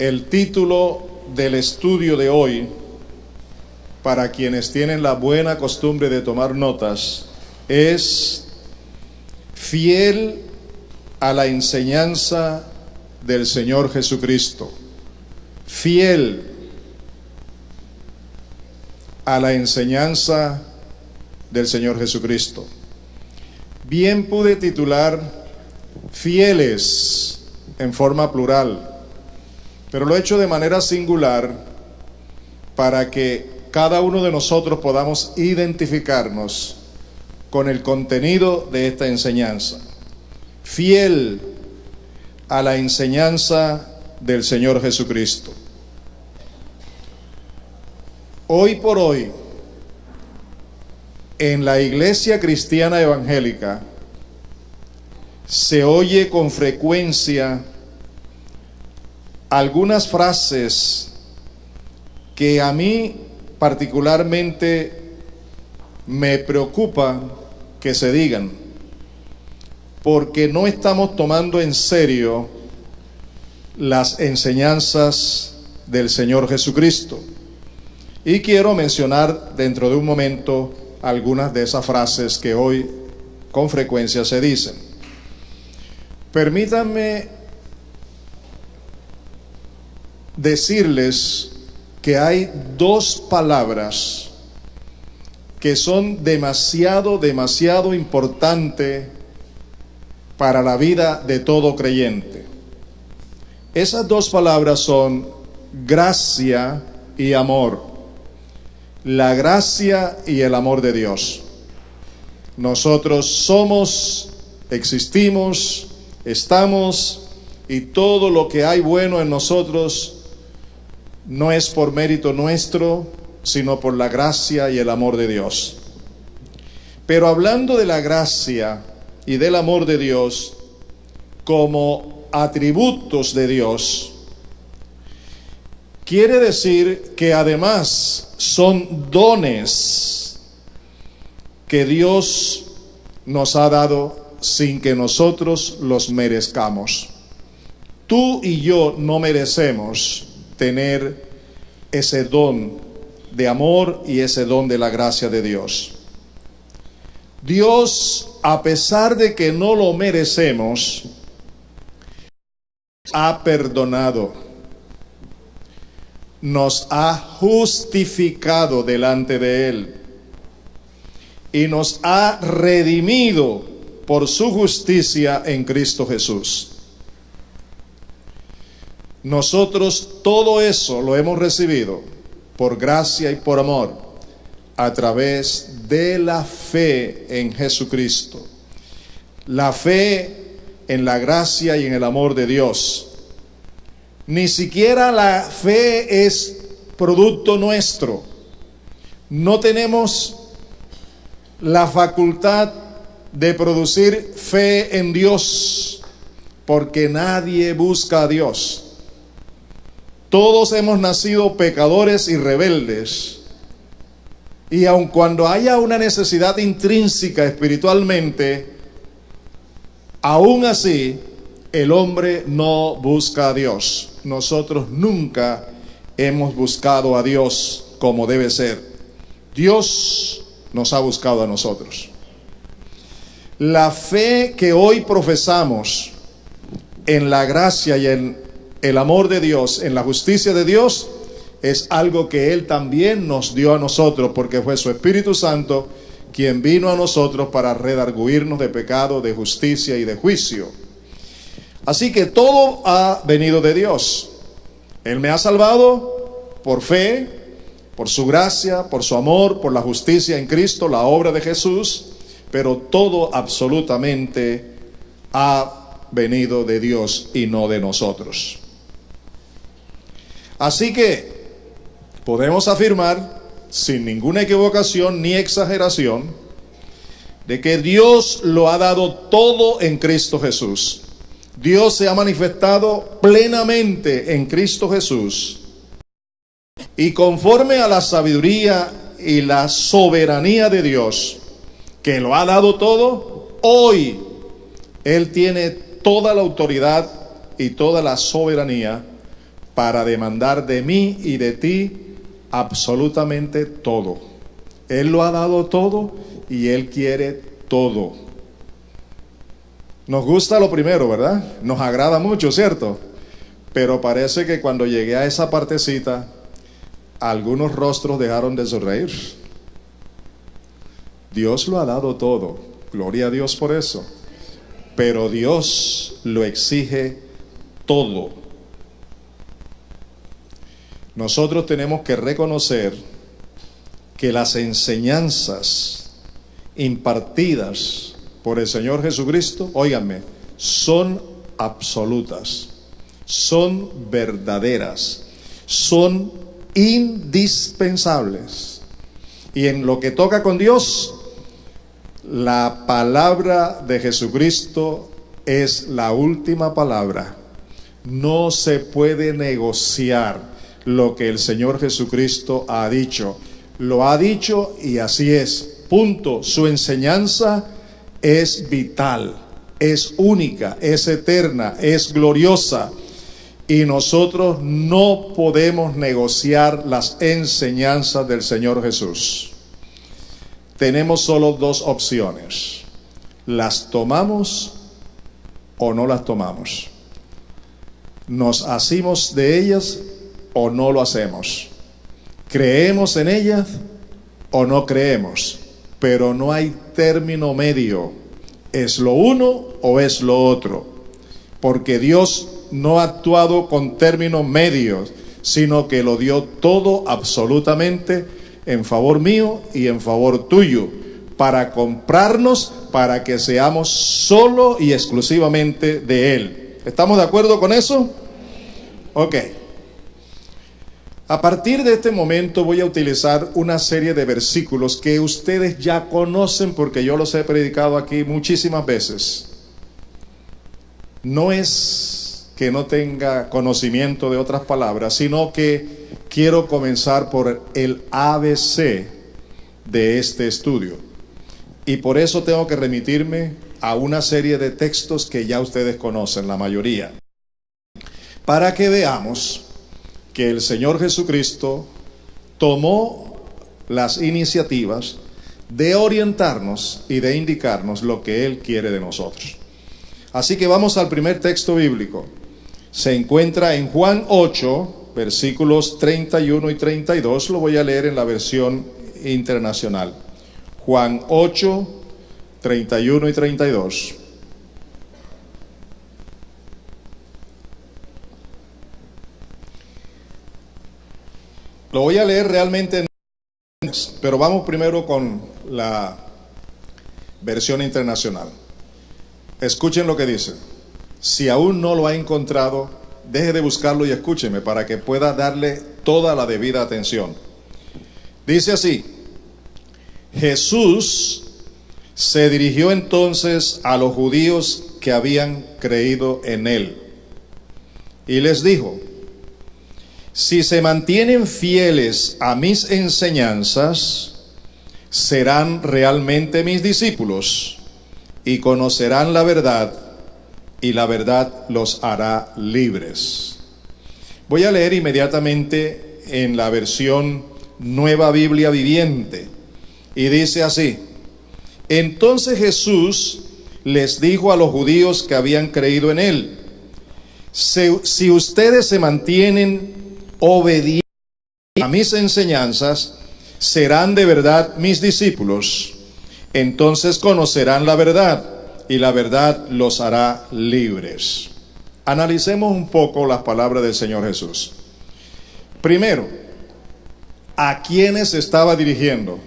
El título del estudio de hoy, para quienes tienen la buena costumbre de tomar notas, es Fiel a la enseñanza del Señor Jesucristo. Fiel a la enseñanza del Señor Jesucristo. Bien pude titular Fieles en forma plural, pero lo he hecho de manera singular para que cada uno de nosotros podamos identificarnos con el contenido de esta enseñanza. Fiel a la enseñanza del Señor Jesucristo. Hoy por hoy, en la iglesia cristiana evangélica, se oye con frecuencia algunas frases que a mí particularmente me preocupa que se digan, porque no estamos tomando en serio las enseñanzas del Señor Jesucristo. Y quiero mencionar dentro de un momento algunas de esas frases que hoy con frecuencia se dicen. Permítanme decirles que hay dos palabras que son demasiado importantes para la vida de todo creyente. Esas dos palabras son gracia y amor. La gracia y el amor de Dios. Nosotros somos, existimos, estamos, y todo lo que hay bueno en nosotros no es por mérito nuestro, sino por la gracia y el amor de Dios. Pero hablando de la gracia y del amor de Dios como atributos de Dios, quiere decir que además son dones que Dios nos ha dado sin que nosotros los merezcamos. Tú y yo no merecemos tener ese don de amor y ese don de la gracia de Dios. Dios, a pesar de que no lo merecemos, ha perdonado, nos ha justificado delante de Él y nos ha redimido por su justicia en Cristo Jesús. Nosotros todo eso lo hemos recibido por gracia y por amor a través de la fe en Jesucristo. La fe en la gracia y en el amor de Dios. Ni siquiera la fe es producto nuestro. No tenemos la facultad de producir fe en Dios, porque nadie busca a Dios. Todos hemos nacido pecadores y rebeldes, y aun cuando haya una necesidad intrínseca espiritualmente, aún así el hombre no busca a Dios. Nosotros nunca hemos buscado a Dios como debe ser. Dios nos ha buscado a nosotros. La fe que hoy profesamos en la gracia y en el amor de Dios, en la justicia de Dios, es algo que Él también nos dio a nosotros, porque fue su Espíritu Santo quien vino a nosotros para redarguirnos de pecado, de justicia y de juicio. Así que todo ha venido de Dios. Él me ha salvado por fe, por su gracia, por su amor, por la justicia en Cristo, la obra de Jesús, pero todo absolutamente ha venido de Dios y no de nosotros. Así que podemos afirmar, sin ninguna equivocación ni exageración, de que Dios lo ha dado todo en Cristo Jesús. Dios se ha manifestado plenamente en Cristo Jesús, y conforme a la sabiduría y la soberanía de Dios, que lo ha dado todo, hoy Él tiene toda la autoridad y toda la soberanía para demandar de mí y de ti absolutamente todo. Él lo ha dado todo y Él quiere todo. Nos gusta lo primero, ¿verdad? Nos agrada mucho, ¿cierto? Pero parece que cuando llegué a esa partecita, algunos rostros dejaron de sonreír. Dios lo ha dado todo, gloria a Dios por eso. Pero Dios lo exige todo. Nosotros tenemos que reconocer que las enseñanzas impartidas por el Señor Jesucristo, óiganme, son absolutas, son verdaderas, son indispensables. Y en lo que toca con Dios, la palabra de Jesucristo es la última palabra. No se puede negociar lo que el Señor Jesucristo ha dicho. Lo ha dicho y así es. Punto. Su enseñanza es vital, es única, es eterna, es gloriosa. Y nosotros no podemos negociar las enseñanzas del Señor Jesús. Tenemos solo dos opciones: las tomamos o no las tomamos, nos asimos de ellas o no lo hacemos, creemos en ellas o no creemos, pero no hay término medio, es lo uno o es lo otro, porque Dios no ha actuado con términos medios, sino que lo dio todo absolutamente en favor mío y en favor tuyo, para comprarnos, para que seamos solo y exclusivamente de Él. ¿Estamos de acuerdo con eso? Ok. A partir de este momento voy a utilizar una serie de versículos que ustedes ya conocen porque yo los he predicado aquí muchísimas veces. No es que no tenga conocimiento de otras palabras, sino que quiero comenzar por el ABC de este estudio. Y por eso tengo que remitirme a una serie de textos que ya ustedes conocen, la mayoría, para que veamos que el Señor Jesucristo tomó las iniciativas de orientarnos y de indicarnos lo que Él quiere de nosotros. Así que vamos al primer texto bíblico. Se encuentra en Juan 8, versículos 31 y 32. Lo voy a leer en la versión internacional. Juan 8, 31 y 32. Lo voy a leer realmente en inglés, pero vamos primero con la versión internacional. Escuchen lo que dice. Si aún no lo ha encontrado, deje de buscarlo y escúcheme para que pueda darle toda la debida atención. Dice así: Jesús se dirigió entonces a los judíos que habían creído en Él y les dijo: si se mantienen fieles a mis enseñanzas, serán realmente mis discípulos y conocerán la verdad, y la verdad los hará libres. Voy a leer inmediatamente en la versión Nueva Biblia Viviente, y dice así: entonces Jesús les dijo a los judíos que habían creído en Él: si ustedes se mantienen obedientes a mis enseñanzas, serán de verdad mis discípulos. Entonces conocerán la verdad, y la verdad los hará libres. Analicemos un poco las palabras del Señor Jesús. Primero, ¿a quiénes se estaba dirigiendo?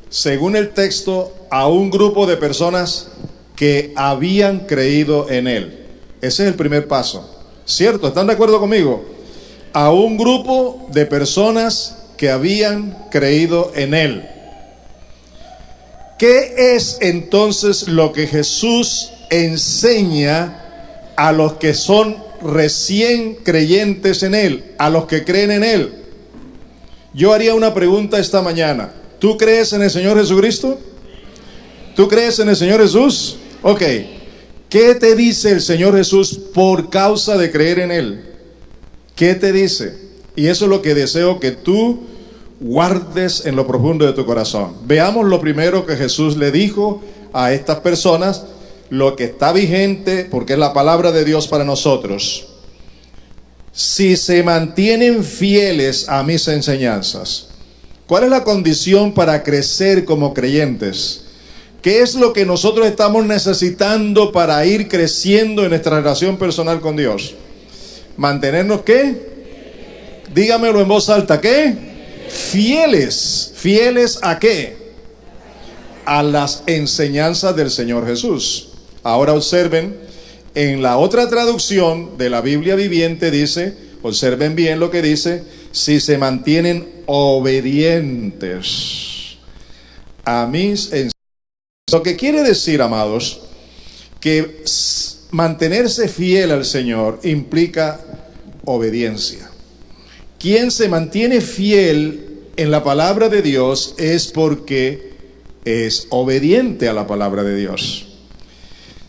Según el texto, a un grupo de personas que habían creído en Él. Ese es el primer paso. ¿Cierto? ¿Están de acuerdo conmigo? A un grupo de personas que habían creído en Él. ¿Qué es entonces lo que Jesús enseña a los que son recién creyentes en Él, a los que creen en Él? Yo haría una pregunta esta mañana. ¿Tú crees en el Señor Jesucristo? ¿Tú crees en el Señor Jesús? Ok. ¿Qué te dice el Señor Jesús por causa de creer en Él? ¿Qué te dice? Y eso es lo que deseo que tú guardes en lo profundo de tu corazón. Veamos lo primero que Jesús le dijo a estas personas, lo que está vigente, porque es la palabra de Dios para nosotros. Si se mantienen fieles a mis enseñanzas. ¿Cuál es la condición para crecer como creyentes? ¿Qué es lo que nosotros estamos necesitando para ir creciendo en nuestra relación personal con Dios? ¿Mantenernos qué? Dígamelo en voz alta, ¿qué? Fieles. ¿Fieles a qué? A las enseñanzas del Señor Jesús. Ahora observen, en la otra traducción de la Biblia viviente dice, observen bien lo que dice, si se mantienen obedientes a mis enseñanzas. Lo que quiere decir, amados, que mantenerse fiel al Señor implica obediencia. Quien se mantiene fiel en la palabra de Dios es porque es obediente a la palabra de Dios.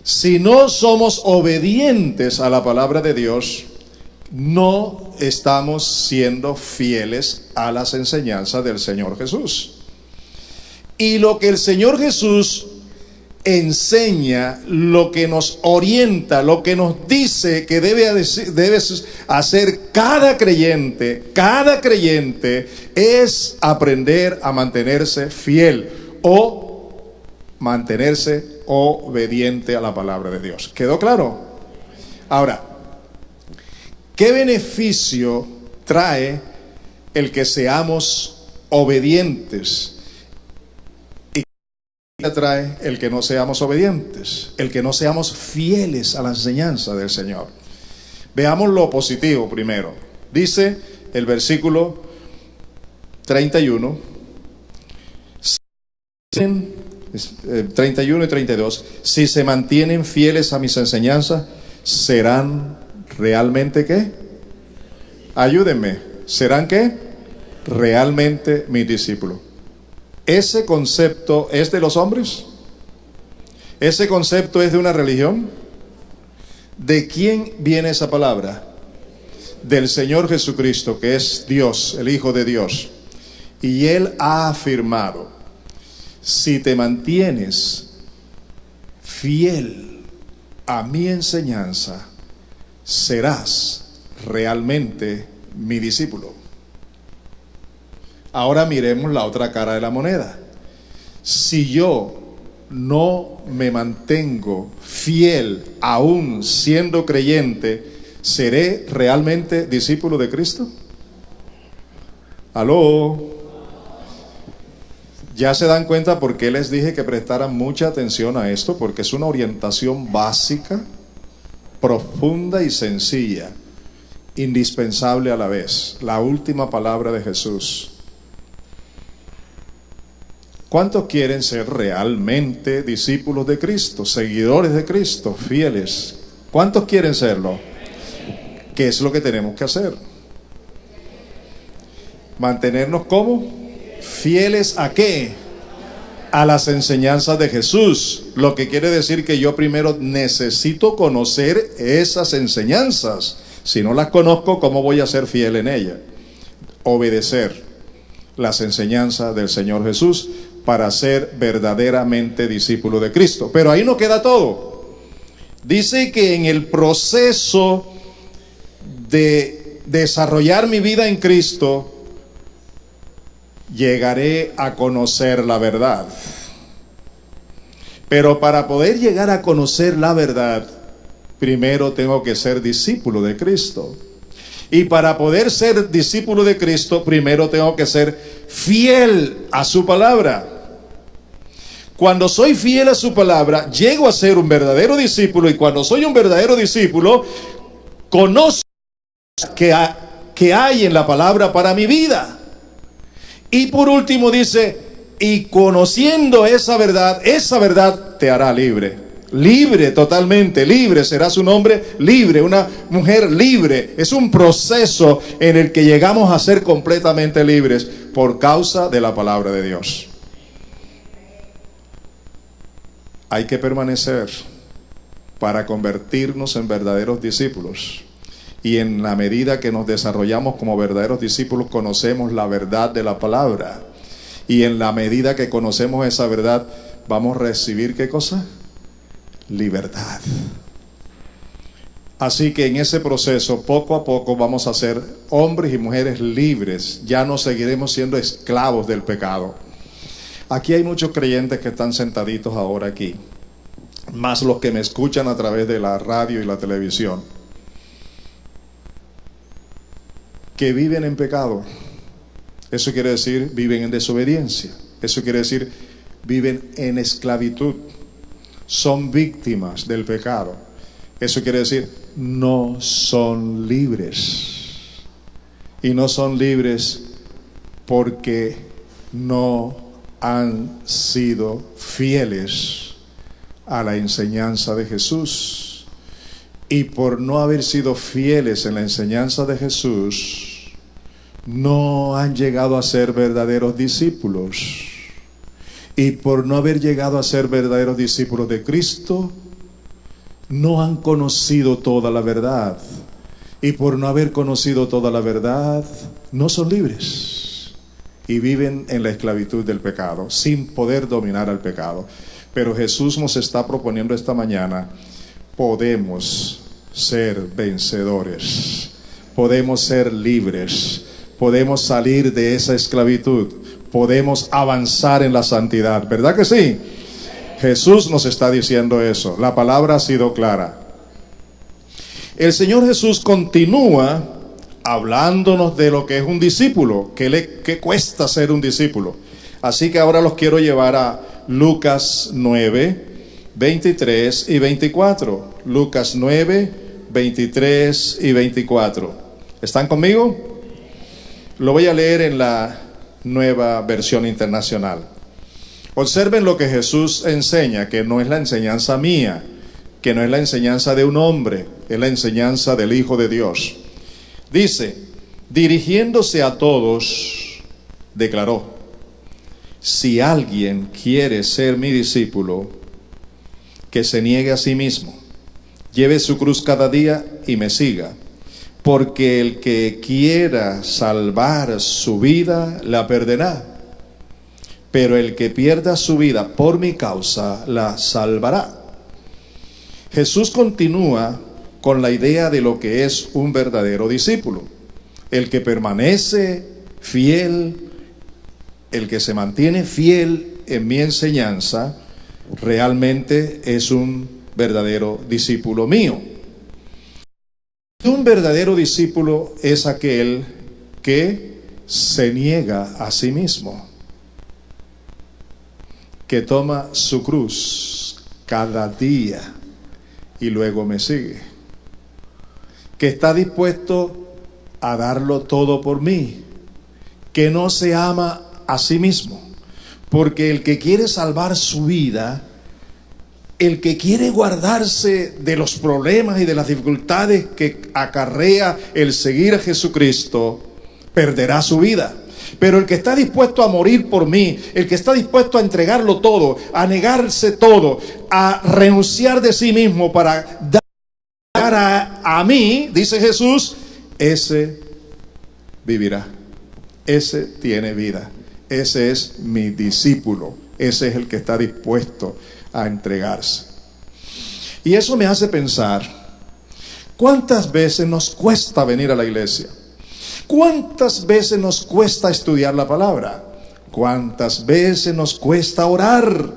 Si no somos obedientes a la palabra de Dios, no estamos siendo fieles a las enseñanzas del Señor Jesús. Y lo que el Señor Jesús enseña, lo que nos orienta, lo que nos dice que debe hacer cada creyente es aprender a mantenerse fiel o mantenerse obediente a la palabra de Dios. ¿Quedó claro? Ahora, ¿qué beneficio trae el que seamos obedientes? ¿Y qué trae el que no seamos obedientes? El que no seamos fieles a la enseñanza del Señor. Veamos lo positivo primero. Dice el versículo 31, 31 y 32, si se mantienen fieles a mis enseñanzas, serán realmente ¿qué? Ayúdenme, ¿serán qué? Realmente mis discípulos. ¿Ese concepto es de los hombres? ¿Ese concepto es de una religión? ¿De quién viene esa palabra? Del Señor Jesucristo, que es Dios, el Hijo de Dios. Y Él ha afirmado, si te mantienes fiel a mi enseñanza, serás realmente mi discípulo. Ahora miremos la otra cara de la moneda. Si yo no me mantengo fiel aún siendo creyente, ¿seré realmente discípulo de Cristo? ¿Aló? Ya se dan cuenta por qué les dije que prestaran mucha atención a esto, porque es una orientación básica, profunda y sencilla, indispensable a la vez. La última palabra de Jesús. ¿Cuántos quieren ser realmente discípulos de Cristo, seguidores de Cristo, fieles? ¿Cuántos quieren serlo? ¿Qué es lo que tenemos que hacer? Mantenernos como fieles a ¿qué? A las enseñanzas de Jesús. Lo que quiere decir que yo primero necesito conocer esas enseñanzas. Si no las conozco, ¿cómo voy a ser fiel en ellas? Obedecer las enseñanzas del Señor Jesús para ser verdaderamente discípulo de Cristo. Pero ahí no queda todo. Dice que en el proceso de desarrollar mi vida en Cristo, llegaré a conocer la verdad. Pero para poder llegar a conocer la verdad, primero tengo que ser discípulo de Cristo. Y para poder ser discípulo de Cristo, primero tengo que ser fiel a su palabra. Cuando soy fiel a su palabra, llego a ser un verdadero discípulo. Y cuando soy un verdadero discípulo, conozco que hay en la palabra para mi vida. Y por último dice, y conociendo esa verdad te hará libre. Libre, totalmente libre, serás un hombre libre, una mujer libre. Es un proceso en el que llegamos a ser completamente libres por causa de la palabra de Dios. Hay que permanecer para convertirnos en verdaderos discípulos. Y en la medida que nos desarrollamos como verdaderos discípulos, conocemos la verdad de la palabra. Y en la medida que conocemos esa verdad, vamos a recibir ¿qué cosa? Libertad. Así que en ese proceso, poco a poco, vamos a ser hombres y mujeres libres. Ya no seguiremos siendo esclavos del pecado. Aquí hay muchos creyentes que están sentaditos ahora aquí, más los que me escuchan a través de la radio y la televisión, que viven en pecado. Eso quiere decir, viven en desobediencia. Eso quiere decir, viven en esclavitud. Son víctimas del pecado. Eso quiere decir, no son libres. Y no son libres porque no han sido fieles a la enseñanza de Jesús. Y por no haber sido fieles en la enseñanza de Jesús, no han llegado a ser verdaderos discípulos. Y por no haber llegado a ser verdaderos discípulos de Cristo, no han conocido toda la verdad. Y por no haber conocido toda la verdad, no son libres. Y viven en la esclavitud del pecado, sin poder dominar al pecado. Pero Jesús nos está proponiendo esta mañana, podemos ser vencedores. Podemos ser libres. Podemos salir de esa esclavitud. Podemos avanzar en la santidad. ¿Verdad que sí? Jesús nos está diciendo eso. La palabra ha sido clara. El Señor Jesús continúa hablándonos de lo que es un discípulo, qué cuesta ser un discípulo. Así que ahora los quiero llevar a Lucas 9, 23 y 24. Lucas 9, 23 y 24. ¿Están conmigo? Lo voy a leer en la Nueva Versión Internacional. Observen lo que Jesús enseña, que no es la enseñanza mía, que no es la enseñanza de un hombre, es la enseñanza del Hijo de Dios. Dice, dirigiéndose a todos, declaró, si alguien quiere ser mi discípulo, que se niegue a sí mismo, lleve su cruz cada día y me siga. Porque el que quiera salvar su vida, la perderá. Pero el que pierda su vida por mi causa, la salvará. Jesús continúa con la idea de lo que es un verdadero discípulo. El que permanece fiel, el que se mantiene fiel en mi enseñanza, realmente es un verdadero discípulo mío. Un verdadero discípulo es aquel que se niega a sí mismo, que toma su cruz cada día y luego me sigue, que está dispuesto a darlo todo por mí, que no se ama a sí mismo, porque el que quiere salvar su vida, el que quiere guardarse de los problemas y de las dificultades que acarrea el seguir a Jesucristo, perderá su vida. Pero el que está dispuesto a morir por mí, el que está dispuesto a entregarlo todo, a negarse todo, a renunciar de sí mismo para dar a mí, dice Jesús, ese vivirá. Ese tiene vida. Ese es mi discípulo. Ese es el que está dispuesto a entregarse. Y eso me hace pensar, ¿cuántas veces nos cuesta venir a la iglesia? ¿Cuántas veces nos cuesta estudiar la palabra? ¿Cuántas veces nos cuesta orar?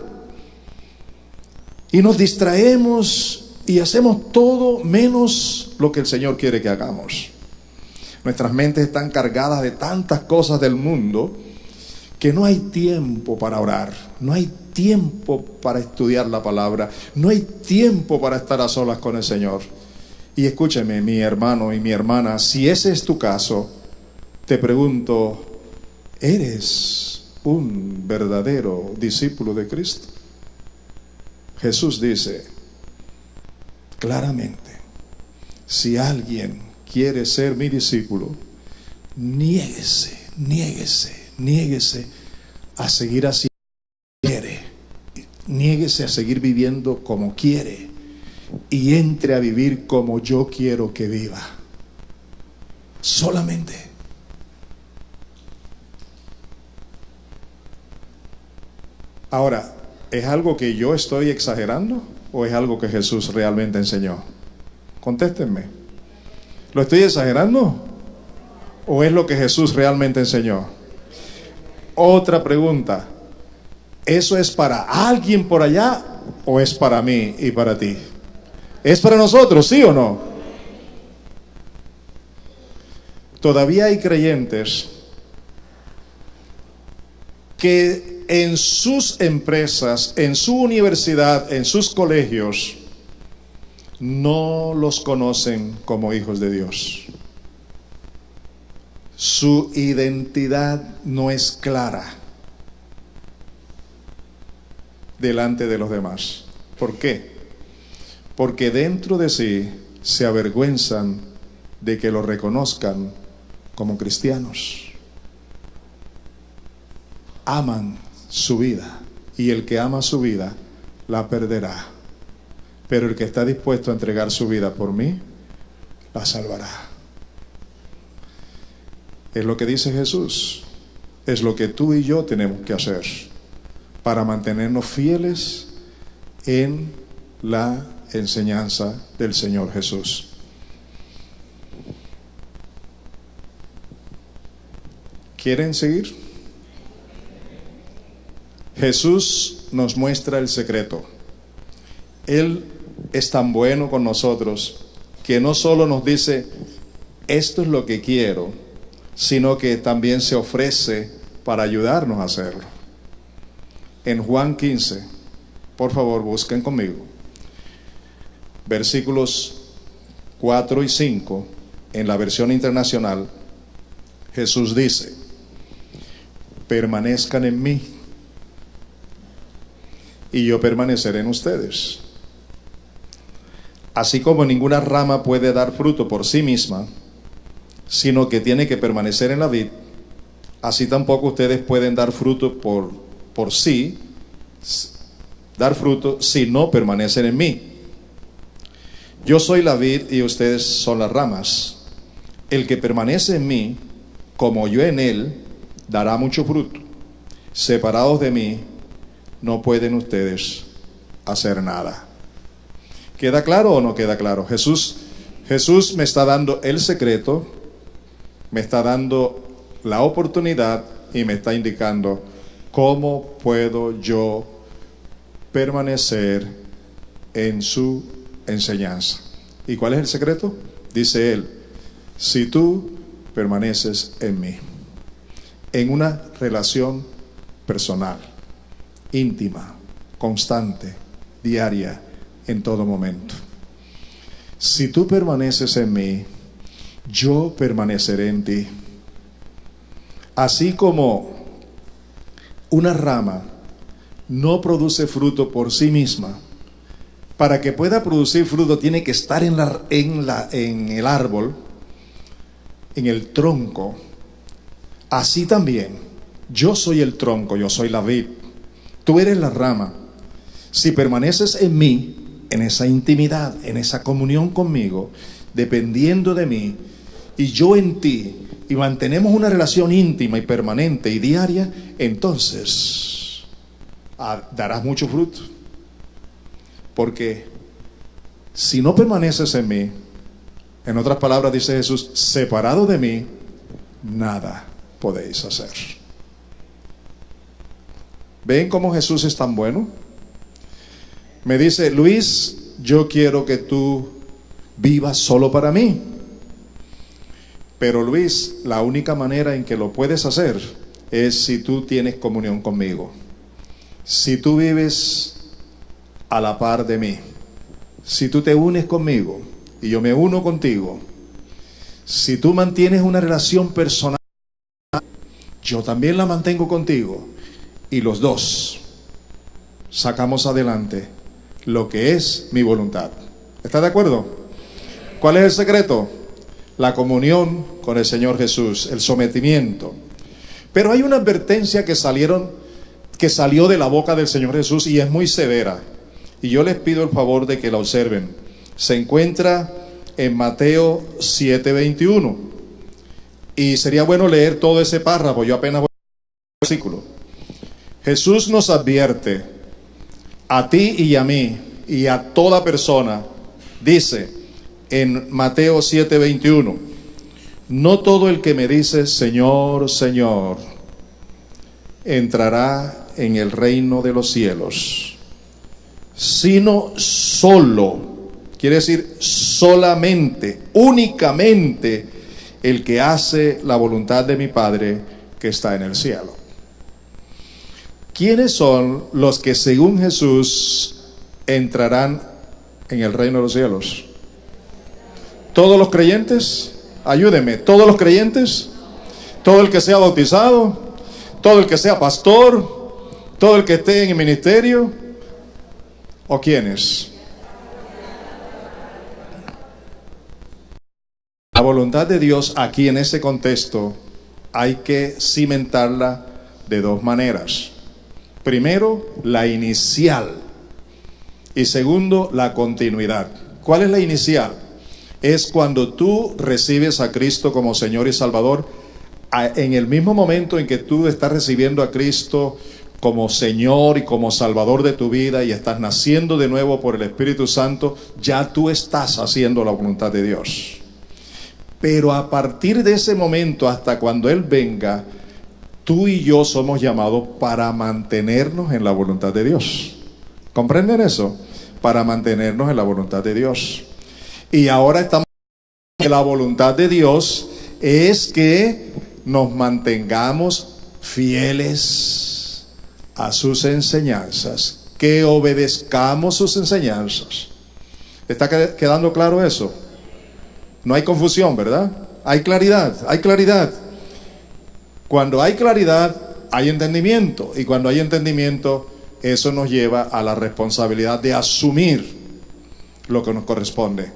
Y nos distraemos y hacemos todo menos lo que el Señor quiere que hagamos. Nuestras mentes están cargadas de tantas cosas del mundo que no hay tiempo para orar, no hay tiempo para estudiar la palabra, no hay tiempo para estar a solas con el Señor. Y escúcheme, mi hermano y mi hermana, si ese es tu caso, te pregunto, ¿eres un verdadero discípulo de Cristo? Jesús dice claramente, si alguien quiere ser mi discípulo, niéguese a seguir así quiere, niéguese a seguir viviendo como quiere y entre a vivir como yo quiero que viva. Solamente. Ahora, ¿es algo que yo estoy exagerando o es algo que Jesús realmente enseñó? Contéstenme. ¿Lo estoy exagerando o es lo que Jesús realmente enseñó? Otra pregunta. ¿Eso es para alguien por allá o es para mí y para ti? ¿Es para nosotros, sí o no? Todavía hay creyentes que en sus empresas, en su universidad, en sus colegios, no los conocen como hijos de Dios. Su identidad no es clara delante de los demás. ¿Por qué? Porque dentro de sí se avergüenzan de que lo reconozcan como cristianos. Aman su vida y el que ama su vida la perderá, pero el que está dispuesto a entregar su vida por mí la salvará. Es lo que dice Jesús, es lo que tú y yo tenemos que hacer para mantenernos fieles en la enseñanza del Señor Jesús. ¿Quieren seguir? Jesús nos muestra el secreto. Él es tan bueno con nosotros que no solo nos dice, esto es lo que quiero, sino que también se ofrece para ayudarnos a hacerlo. En Juan 15, por favor, busquen conmigo, versículos 4 y 5, en la versión internacional, Jesús dice, permanezcan en mí y yo permaneceré en ustedes. Así como ninguna rama puede dar fruto por sí misma, sino que tiene que permanecer en la vid, así tampoco ustedes pueden dar fruto por sí, dar fruto si no permanecen en mí. Yo soy la vid y ustedes son las ramas. El que permanece en mí, como yo en él, dará mucho fruto. Separados de mí, no pueden ustedes hacer nada. ¿Queda claro o no queda claro? Jesús me está dando el secreto, me está dando la oportunidad y me está indicando cómo puedo yo permanecer en su enseñanza. ¿Y cuál es el secreto? Dice él, si tú permaneces en mí, en una relación personal, íntima, constante, diaria, en todo momento. Si tú permaneces en mí, yo permaneceré en ti. Así como una rama no produce fruto por sí misma, para que pueda producir fruto tiene que estar en el árbol, en el tronco. Así también, yo soy el tronco, yo soy la vid, tú eres la rama. Si permaneces en mí, en esa intimidad, en esa comunión conmigo, dependiendo de mí, y yo en ti, y mantenemos una relación íntima y permanente y diaria, entonces darás mucho fruto. Porque si no permaneces en mí, en otras palabras dice Jesús, separado de mí, nada podéis hacer. ¿Ven cómo Jesús es tan bueno? Me dice, Luis, yo quiero que tú vivas solo para mí. Pero Luis, la única manera en que lo puedes hacer es si tú tienes comunión conmigo. Si tú vives a la par de mí. Si tú te unes conmigo y yo me uno contigo. Si tú mantienes una relación personal, yo también la mantengo contigo. Y los dos sacamos adelante lo que es mi voluntad. ¿Está de acuerdo? ¿Cuál es el secreto? La comunión con el Señor Jesús, el sometimiento. Pero hay una advertencia que salió de la boca del Señor Jesús y es muy severa. Y yo les pido el favor de que la observen. Se encuentra en Mateo 7:21. Y sería bueno leer todo ese párrafo, yo apenas voy al versículo. Jesús nos advierte, a ti y a mí, y a toda persona, dice en Mateo 7:21, no todo el que me dice Señor, Señor, entrará en el reino de los cielos, sino solo, quiere decir solamente, únicamente, el que hace la voluntad de mi Padre que está en el cielo. ¿Quiénes son los que según Jesús entrarán en el reino de los cielos? ¿Todos los creyentes? Ayúdenme, ¿todos los creyentes? ¿Todo el que sea bautizado? ¿Todo el que sea pastor? ¿Todo el que esté en el ministerio? ¿O quiénes? La voluntad de Dios aquí en ese contexto hay que cimentarla de dos maneras. Primero, la inicial, y segundo, la continuidad. ¿Cuál es la inicial? Es cuando tú recibes a Cristo como Señor y Salvador. En el mismo momento en que tú estás recibiendo a Cristo como Señor y como Salvador de tu vida y estás naciendo de nuevo por el Espíritu Santo, ya tú estás haciendo la voluntad de Dios. Pero a partir de ese momento hasta cuando Él venga, tú y yo somos llamados para mantenernos en la voluntad de Dios. ¿Comprenden eso? Para mantenernos en la voluntad de Dios. Y ahora estamos en la voluntad de Dios es que nos mantengamos fieles a sus enseñanzas, que obedezcamos sus enseñanzas. ¿Está quedando claro eso? No hay confusión, ¿verdad? Hay claridad, hay claridad. Cuando hay claridad, hay entendimiento. Y cuando hay entendimiento, eso nos lleva a la responsabilidad de asumir lo que nos corresponde.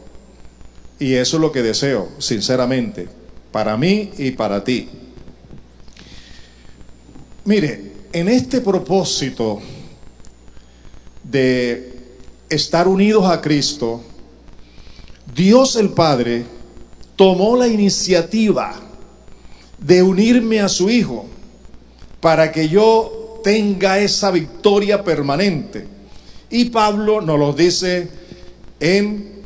Y eso es lo que deseo, sinceramente, para mí y para ti. Mire, en este propósito de estar unidos a Cristo, Dios el Padre tomó la iniciativa de unirme a su Hijo para que yo tenga esa victoria permanente. Y Pablo nos lo dice en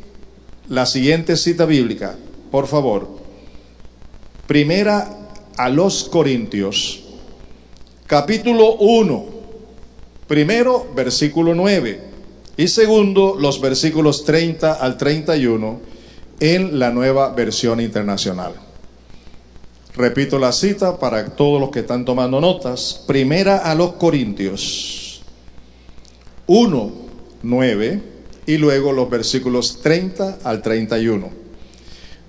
la siguiente cita bíblica, por favor. Primera a los Corintios, capítulo 1, primero versículo 9 y segundo los versículos 30 al 31 en la Nueva Versión Internacional. Repito la cita para todos los que están tomando notas. Primera a los Corintios 1, 9 y luego los versículos 30 al 31.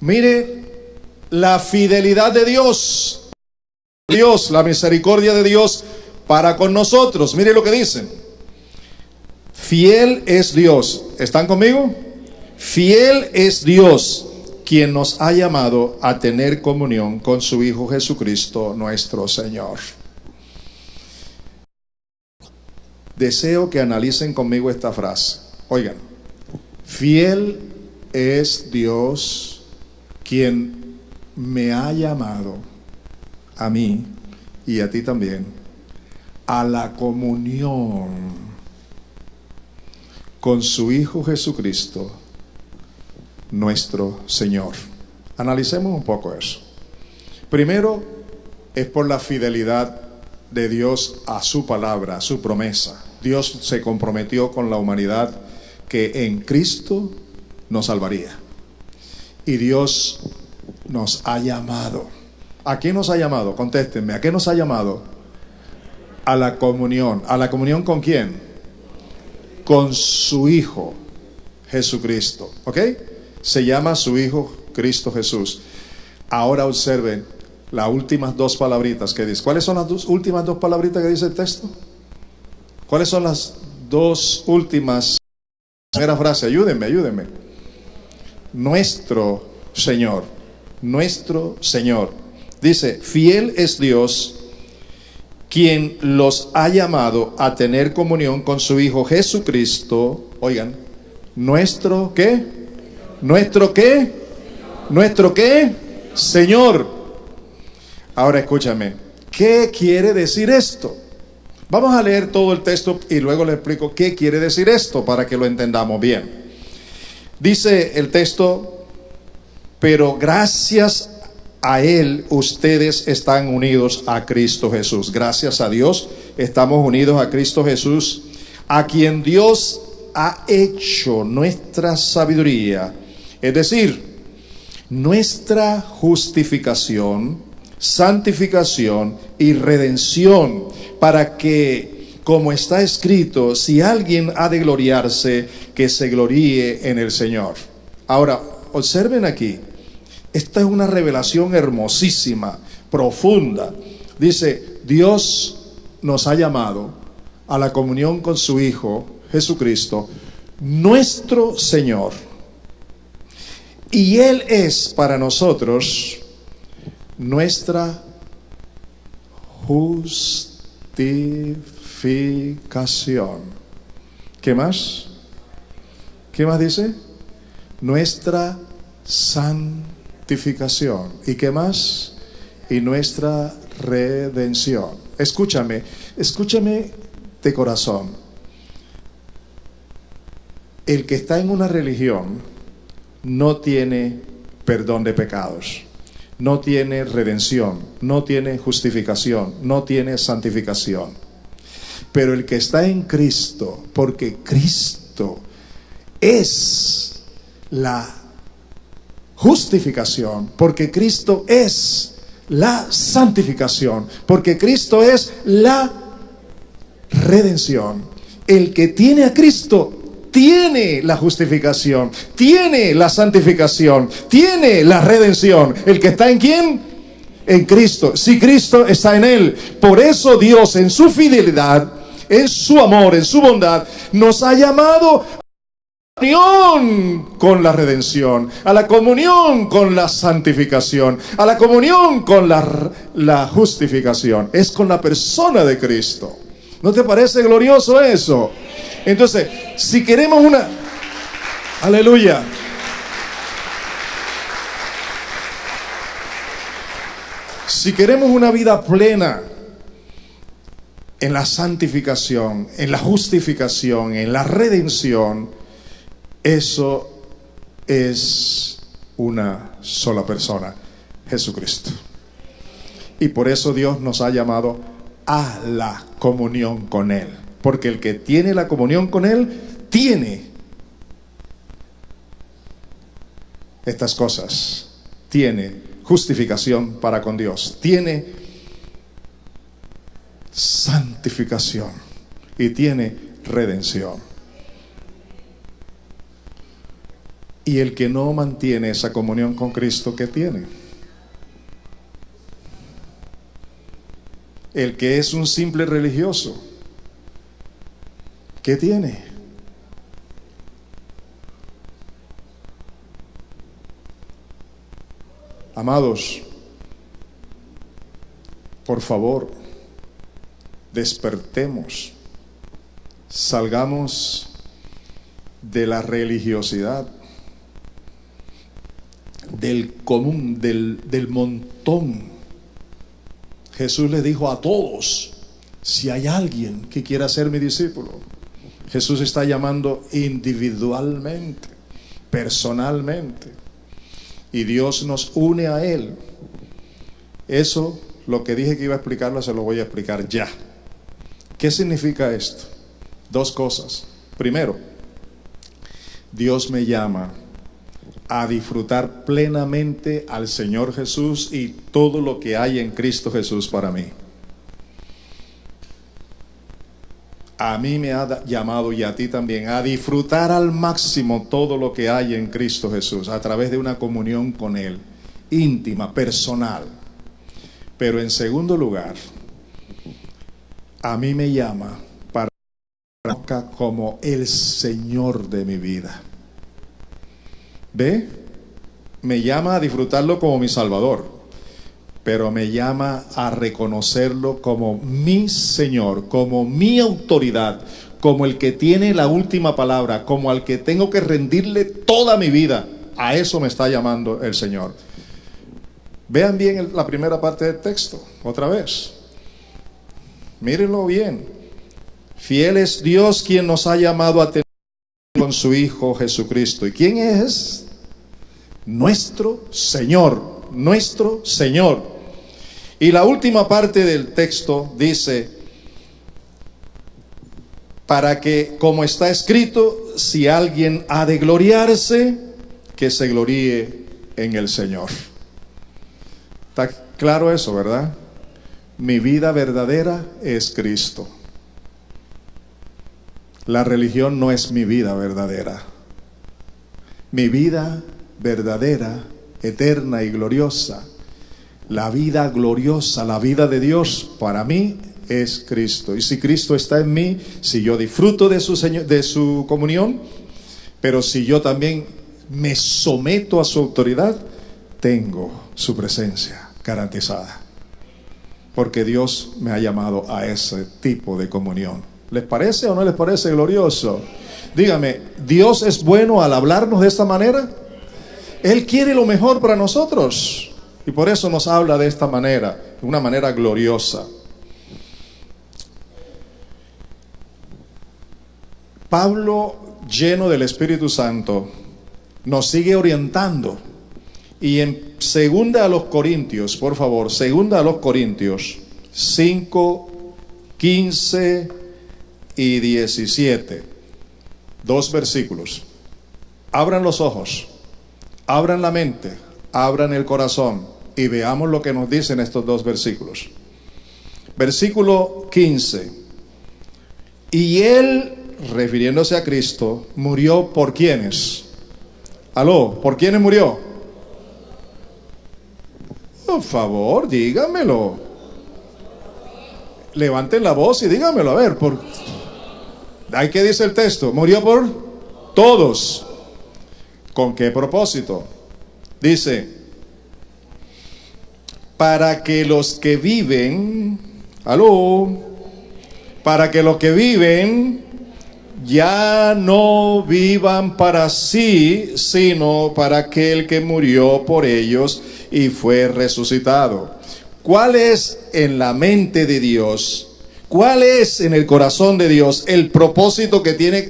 Mire la fidelidad de Dios, la misericordia de Dios para con nosotros. Mire lo que dicen. Fiel es Dios. ¿Están conmigo? Fiel es Dios, quien nos ha llamado a tener comunión con su Hijo Jesucristo, nuestro Señor. Deseo que analicen conmigo esta frase. Oigan, fiel es Dios, quien me ha llamado a mí y a ti también a la comunión con su Hijo Jesucristo, nuestro Señor. Analicemos un poco eso. Primero, es por la fidelidad de Dios a su palabra, a su promesa. Dios se comprometió con la humanidad que en Cristo nos salvaría. Y Dios nos ha llamado. ¿A qué nos ha llamado? Contéstenme, ¿a qué nos ha llamado? A la comunión. ¿A la comunión con quién? Con su Hijo Jesucristo. ¿Ok? Se llama su Hijo Cristo Jesús. Ahora observen las últimas dos palabritas que dice. ¿Cuáles son las últimas dos palabritas que dice el texto? ¿Cuáles son las dos últimas? Primera frase, ayúdenme. Nuestro Señor. Nuestro Señor. Dice, fiel es Dios, quien los ha llamado a tener comunión con su Hijo Jesucristo. Oigan, nuestro ¿qué? ¿Nuestro qué? ¿Nuestro qué? Señor. Ahora escúchame, ¿qué quiere decir esto? Vamos a leer todo el texto y luego le explico qué quiere decir esto para que lo entendamos bien. Dice el texto: pero gracias a Él ustedes están unidos a Cristo Jesús. Gracias a Dios estamos unidos a Cristo Jesús, a quien Dios ha hecho nuestra sabiduría, es decir, nuestra justificación, santificación y redención, para que, como está escrito, si alguien ha de gloriarse, que se gloríe en el Señor. Ahora, observen aquí, esta es una revelación hermosísima, profunda. Dice, Dios nos ha llamado a la comunión con su Hijo Jesucristo, nuestro Señor. Y Él es para nosotros nuestra justificación. ¿Qué más? ¿Qué más dice? Nuestra santificación. ¿Y qué más? Y nuestra redención. Escúchame de corazón. El que está en una religión no tiene perdón de pecados, no tiene redención, no tiene justificación, no tiene santificación. Pero el que está en Cristo, porque Cristo es la justificación, porque Cristo es la santificación, porque Cristo es la redención. El que tiene a Cristo tiene la justificación, tiene la santificación, tiene la redención. ¿El que está en quién? En Cristo. Si Cristo está en él. Por eso Dios, en su fidelidad, en su amor, en su bondad, nos ha llamado a la comunión con la redención, a la comunión con la santificación, a la comunión con la justificación. Es con la persona de Cristo. ¿No te parece glorioso eso? Entonces, si queremos una... Aleluya. Si queremos una vida plena en la santificación, en la justificación, en la redención, eso es una sola persona, Jesucristo. Y por eso Dios nos ha llamado a la comunión con Él. Porque el que tiene la comunión con Él, tiene estas cosas. Tiene justificación para con Dios. Tiene santificación. Y tiene redención. Y el que no mantiene esa comunión con Cristo, ¿qué tiene? El que es un simple religioso, ¿qué tiene? Amados, por favor, despertemos, salgamos de la religiosidad, del común, del montón. Jesús le dijo a todos: si hay alguien que quiera ser mi discípulo. Jesús está llamando individualmente, personalmente. Y Dios nos une a Él. Eso, lo que dije que iba a explicarlo, se lo voy a explicar ya. ¿Qué significa esto? Dos cosas. Primero, Dios me llama a disfrutar plenamente al Señor Jesús y todo lo que hay en Cristo Jesús para mí. A mí me ha llamado, y a ti también, a disfrutar al máximo todo lo que hay en Cristo Jesús a través de una comunión con Él, íntima, personal. Pero en segundo lugar, a mí me llama para que como el Señor de mi vida. ¿Ve? Me llama a disfrutarlo como mi Salvador, pero me llama a reconocerlo como mi Señor, como mi autoridad, como el que tiene la última palabra, como al que tengo que rendirle toda mi vida. A eso me está llamando el Señor. Vean bien la primera parte del texto, otra vez. Mírenlo bien. Fiel es Dios quien nos ha llamado a tener con su Hijo Jesucristo. ¿Y quién es? Nuestro Señor, nuestro Señor. Y la última parte del texto dice, para que, como está escrito, si alguien ha de gloriarse, que se gloríe en el Señor. Está claro eso, ¿verdad? Mi vida verdadera es Cristo. La religión no es mi vida verdadera. Mi vida verdadera, eterna y gloriosa, la vida gloriosa, la vida de Dios, para mí es Cristo. Y si Cristo está en mí, si yo disfruto de su comunión, pero si yo también me someto a su autoridad, tengo su presencia garantizada. Porque Dios me ha llamado a ese tipo de comunión. ¿Les parece o no les parece glorioso? Dígame, ¿Dios es bueno al hablarnos de esta manera? Él quiere lo mejor para nosotros. Y por eso nos habla de esta manera, de una manera gloriosa. Pablo, lleno del Espíritu Santo, nos sigue orientando. Y en 2 a los Corintios, por favor, 2 a los Corintios 5, 15 y 17. 2 versículos. Abran los ojos, abran la mente, abran el corazón y veamos lo que nos dicen estos 2 versículos. Versículo 15. Y él, refiriéndose a Cristo, murió por ¿quiénes? Aló, ¿por quiénes murió? Por favor, dígamelo. Levanten la voz y dígamelo, a ver, ¿ahí qué dice el texto? Murió por todos. ¿Con qué propósito? Dice, para que los que viven, para que los que viven ya no vivan para sí, sino para aquel que murió por ellos y fue resucitado. ¿Cuál es en la mente de Dios? ¿Cuál es en el corazón de Dios el propósito que tiene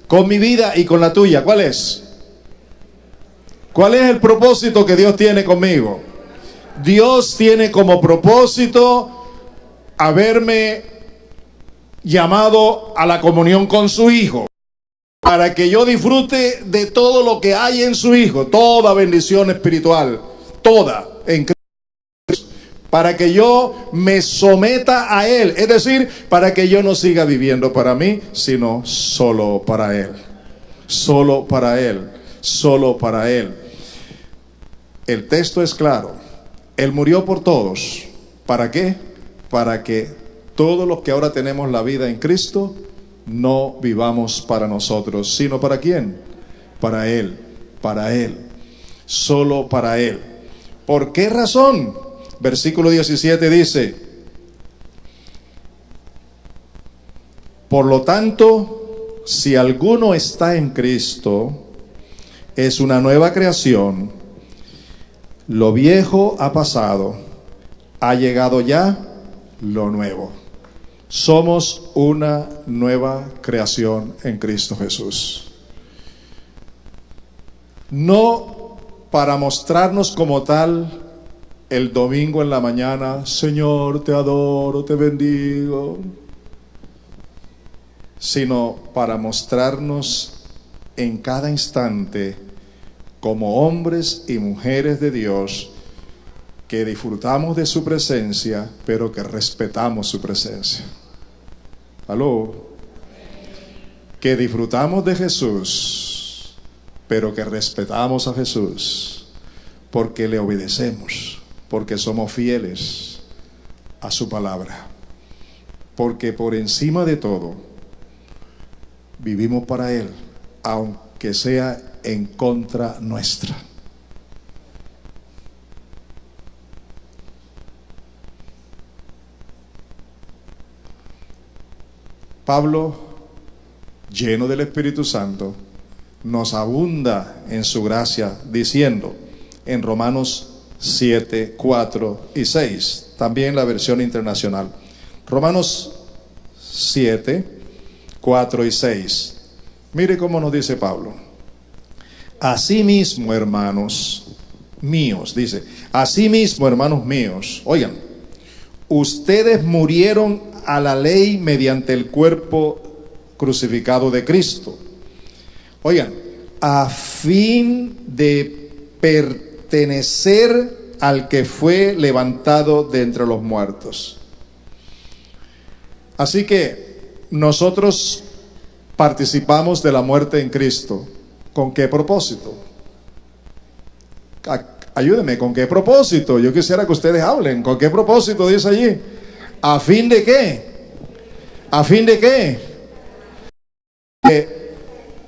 con mi vida y con la tuya? ¿Cuál es? ¿Cuál es el propósito que Dios tiene conmigo? Dios tiene como propósito haberme llamado a la comunión con su Hijo, para que yo disfrute de todo lo que hay en su Hijo, toda bendición espiritual, toda en Cristo, para que yo me someta a Él, es decir, para que yo no siga viviendo para mí, sino solo para Él, solo para Él, solo para Él. El texto es claro, Él murió por todos. ¿Para qué? Para que todos los que ahora tenemos la vida en Cristo no vivamos para nosotros, sino ¿para quién? Para Él, solo para Él. ¿Por qué razón? Versículo 17 dice, por lo tanto, si alguno está en Cristo, es una nueva creación, lo viejo ha pasado, ha llegado ya lo nuevo. Somos una nueva creación en Cristo Jesús. No para mostrarnos como tal el domingo en la mañana, Señor, te adoro, te bendigo, sino para mostrarnos en cada instante como hombres y mujeres de Dios que disfrutamos de su presencia, pero que respetamos su presencia. ¿Aló? Que disfrutamos de Jesús, pero que respetamos a Jesús, porque le obedecemos, porque somos fieles a su palabra, porque por encima de todo vivimos para Él, aunque sea en contra nuestra. Pablo, lleno del Espíritu Santo, nos abunda en su gracia, diciendo en Romanos 7, 4 y 6. También la versión internacional. Romanos 7, 4 y 6. Mire cómo nos dice Pablo. Asimismo, hermanos míos, dice, asimismo, hermanos míos, oigan, ustedes murieron a la ley mediante el cuerpo crucificado de Cristo. Oigan, a fin de pertenecer al que fue levantado de entre los muertos. Así que nosotros participamos de la muerte en Cristo. ¿Con qué propósito? Ayúdenme, ¿con qué propósito? Yo quisiera que ustedes hablen. ¿Con qué propósito dice allí? ¿A fin de qué? ¿A fin de qué? De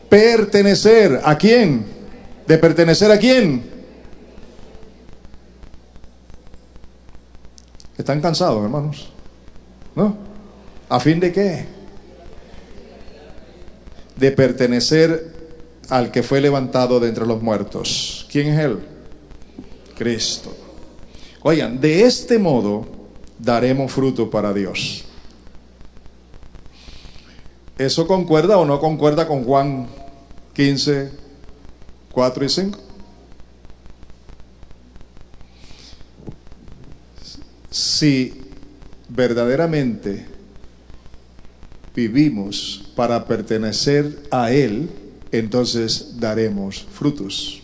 pertenecer. ¿A quién? ¿De pertenecer a quién? ¿Están cansados, hermanos? ¿No? ¿A fin de qué? De pertenecer al que fue levantado de entre los muertos. ¿Quién es Él? Cristo. Oigan, de este modo daremos fruto para Dios. ¿Eso concuerda o no concuerda con Juan 15, 4 y 5? Si verdaderamente vivimos para pertenecer a Él, entonces daremos frutos.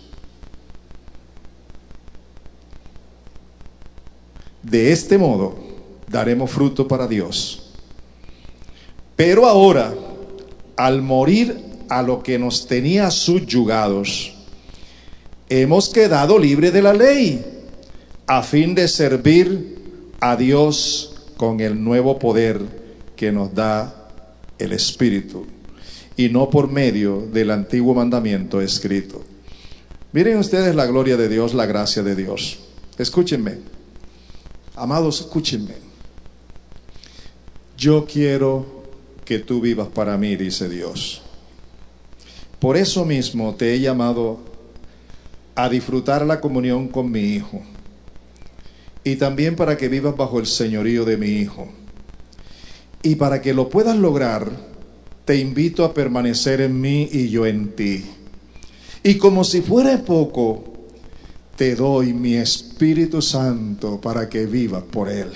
De este modo daremos fruto para Dios. Pero ahora, al morir a lo que nos tenía subyugados, hemos quedado libres de la ley, a fin de servir a Dios con el nuevo poder que nos da el Espíritu, y no por medio del antiguo mandamiento escrito. Miren ustedes la gloria de Dios, la gracia de Dios. Escúchenme, amados, escúchenme. Yo quiero que tú vivas para mí, dice Dios. Por eso mismo te he llamado a disfrutar la comunión con mi Hijo, y también para que vivas bajo el señorío de mi Hijo. Y para que lo puedas lograr, te invito a permanecer en mí y yo en ti. Y como si fuera poco, te doy mi Espíritu Santo para que vivas por Él.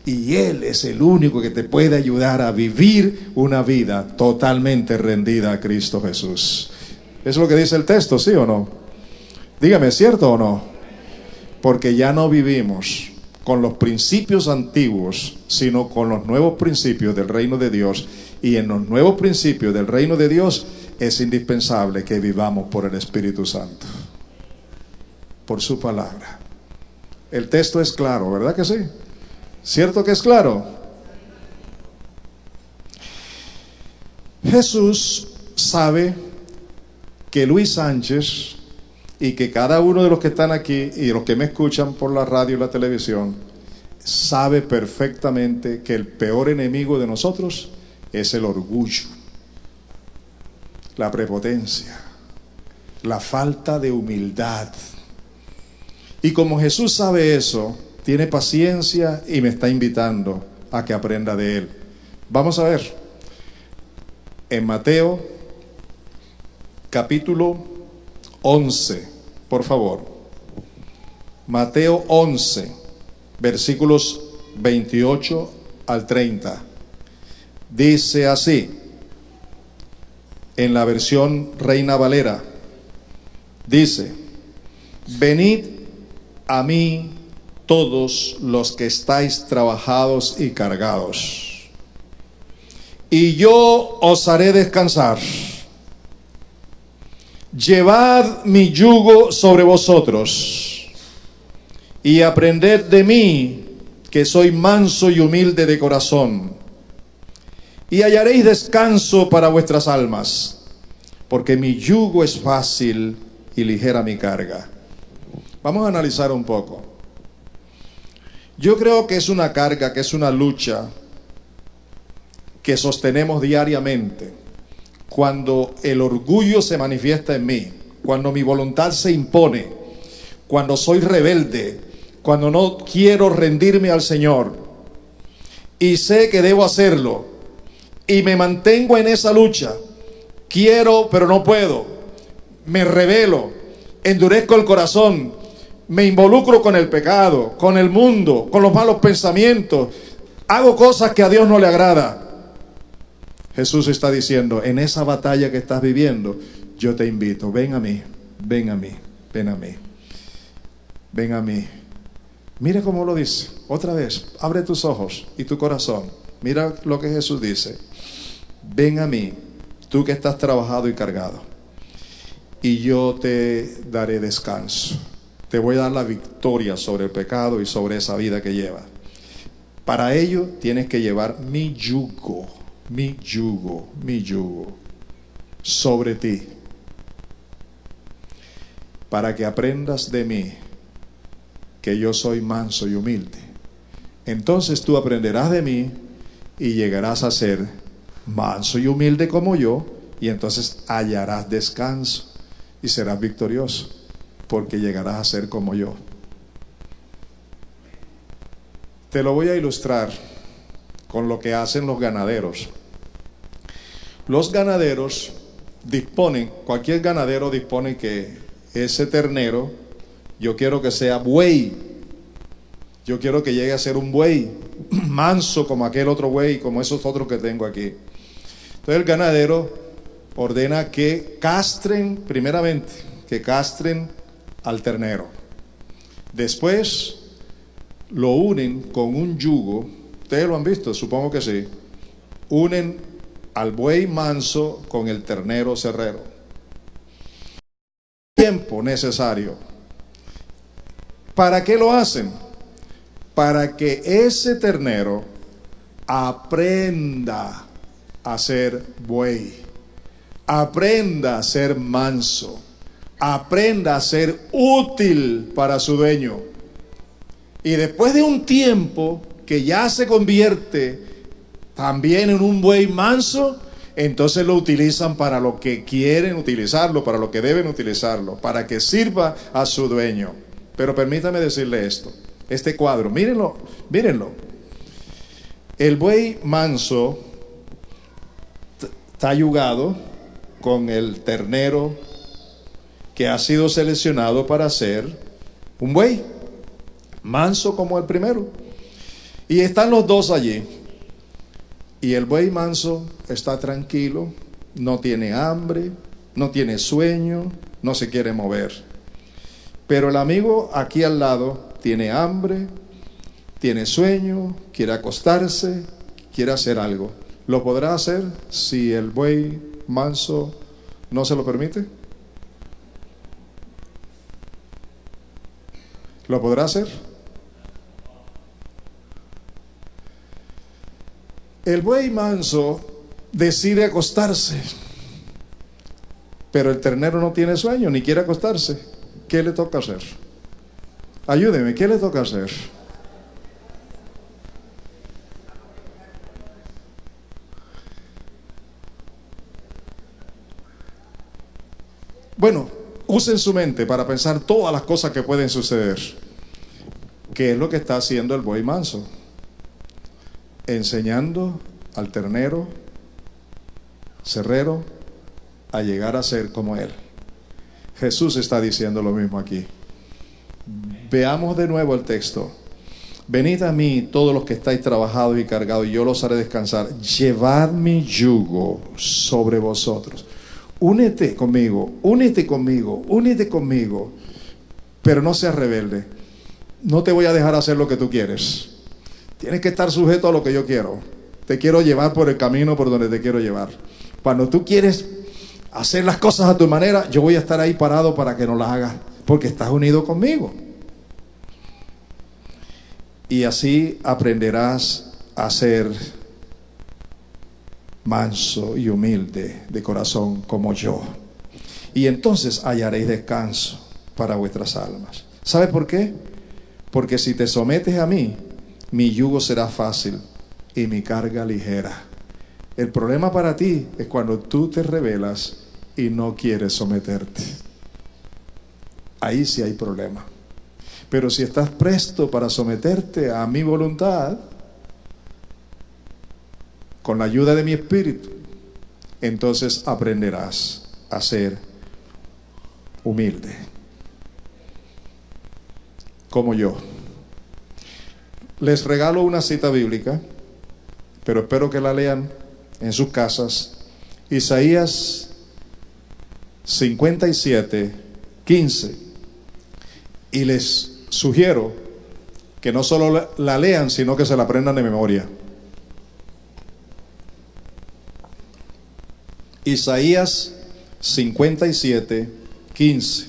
Y Él es el único que te puede ayudar a vivir una vida totalmente rendida a Cristo Jesús. ¿Eso es lo que dice el texto, sí o no? Dígame, ¿cierto o no? Porque ya no vivimos con los principios antiguos, sino con los nuevos principios del reino de Dios. Y en los nuevos principios del reino de Dios es indispensable que vivamos por el Espíritu Santo, por su palabra. El texto es claro, ¿verdad que sí? ¿Cierto que es claro? Jesús sabe que Luis Sánchez y que cada uno de los que están aquí y los que me escuchan por la radio y la televisión sabe perfectamente que el peor enemigo de nosotros es el orgullo, la prepotencia, la falta de humildad. Y como Jesús sabe eso, tiene paciencia y me está invitando a que aprenda de Él. Vamos a ver en Mateo capítulo 11, por favor. Mateo 11, versículos 28 al 30. Dice así, en la versión Reina Valera, dice: venid a mí todos los que estáis trabajados y cargados, y yo os haré descansar. Llevad mi yugo sobre vosotros, y aprended de mí, que soy manso y humilde de corazón, y hallaréis descanso para vuestras almas, porque mi yugo es fácil y ligera mi carga. Vamos a analizar un poco. Yo creo que es una carga, que es una lucha que sostenemos diariamente. Cuando el orgullo se manifiesta en mí, cuando mi voluntad se impone, cuando soy rebelde, cuando no quiero rendirme al Señor y sé que debo hacerlo y me mantengo en esa lucha, quiero pero no puedo, me rebelo, endurezco el corazón, me involucro con el pecado, con el mundo, con los malos pensamientos, hago cosas que a Dios no le agrada. Jesús está diciendo, en esa batalla que estás viviendo, yo te invito, ven a mí, ven a mí, ven a mí, ven a mí. Mira cómo lo dice, otra vez, abre tus ojos y tu corazón. Mira lo que Jesús dice, ven a mí, tú que estás trabajado y cargado, y yo te daré descanso. Te voy a dar la victoria sobre el pecado y sobre esa vida que llevas. Para ello tienes que llevar mi yugo sobre ti, para que aprendas de mí que yo soy manso y humilde. Entonces tú aprenderás de mí y llegarás a ser manso y humilde como yo, y entonces hallarás descanso y serás victorioso, porque llegarás a ser como yo. Te lo voy a ilustrar con lo que hacen los ganaderos. Los ganaderos disponen, cualquier ganadero dispone que ese ternero, yo quiero que sea buey, yo quiero que llegue a ser un buey manso como aquel otro buey, como esos otros que tengo aquí. Entonces el ganadero ordena que castren, primeramente, que castren al ternero. Después lo unen con un yugo. Ustedes lo han visto, supongo que sí. Unen al buey manso con el ternero cerrero. Tiempo necesario. ¿Para qué lo hacen? Para que ese ternero aprenda a ser buey, aprenda a ser manso, aprenda a ser útil para su dueño. Y después de un tiempo que ya se convierte también en un buey manso, entonces lo utilizan para lo que quieren utilizarlo, para lo que deben utilizarlo, para que sirva a su dueño. Pero permítame decirle esto, este cuadro, mírenlo, mírenlo. El buey manso está yugado con el ternero que ha sido seleccionado para ser un buey manso como el primero. Y están los dos allí. Y el buey manso está tranquilo, no tiene hambre, no tiene sueño, no se quiere mover. Pero el amigo aquí al lado tiene hambre, tiene sueño, quiere acostarse, quiere hacer algo. ¿Lo podrá hacer si el buey manso no se lo permite? ¿Lo podrá hacer? El buey manso decide acostarse, pero el ternero no tiene sueño ni quiere acostarse. ¿Qué le toca hacer? Ayúdeme, ¿qué le toca hacer? Bueno, usen su mente para pensar todas las cosas que pueden suceder. ¿Qué es lo que está haciendo el buey manso? Enseñando al ternero cerrero a llegar a ser como él. Jesús está diciendo lo mismo aquí. Veamos de nuevo el texto. Venid a mí todos los que estáis trabajados y cargados, y yo los haré descansar. Llevad mi yugo sobre vosotros. Únete conmigo, únete conmigo, únete conmigo. Pero no seas rebelde. No te voy a dejar hacer lo que tú quieres. Tienes que estar sujeto a lo que yo quiero. Te quiero llevar por el camino por donde te quiero llevar. Cuando tú quieres hacer las cosas a tu manera, yo voy a estar ahí parado para que no las hagas, porque estás unido conmigo. Y así aprenderás a ser manso y humilde de corazón como yo. Y entonces hallaréis descanso para vuestras almas. ¿Sabe por qué? Porque si te sometes a mí, mi yugo será fácil y mi carga ligera. El problema para ti es cuando tú te rebelas y no quieres someterte. Ahí sí hay problema. Pero si estás presto para someterte a mi voluntad, con la ayuda de mi espíritu, entonces aprenderás a ser humilde, como yo. Les regalo una cita bíblica, pero espero que la lean en sus casas. Isaías 57:15. Y les sugiero que no solo la lean, sino que se la aprendan de memoria. Isaías 57:15.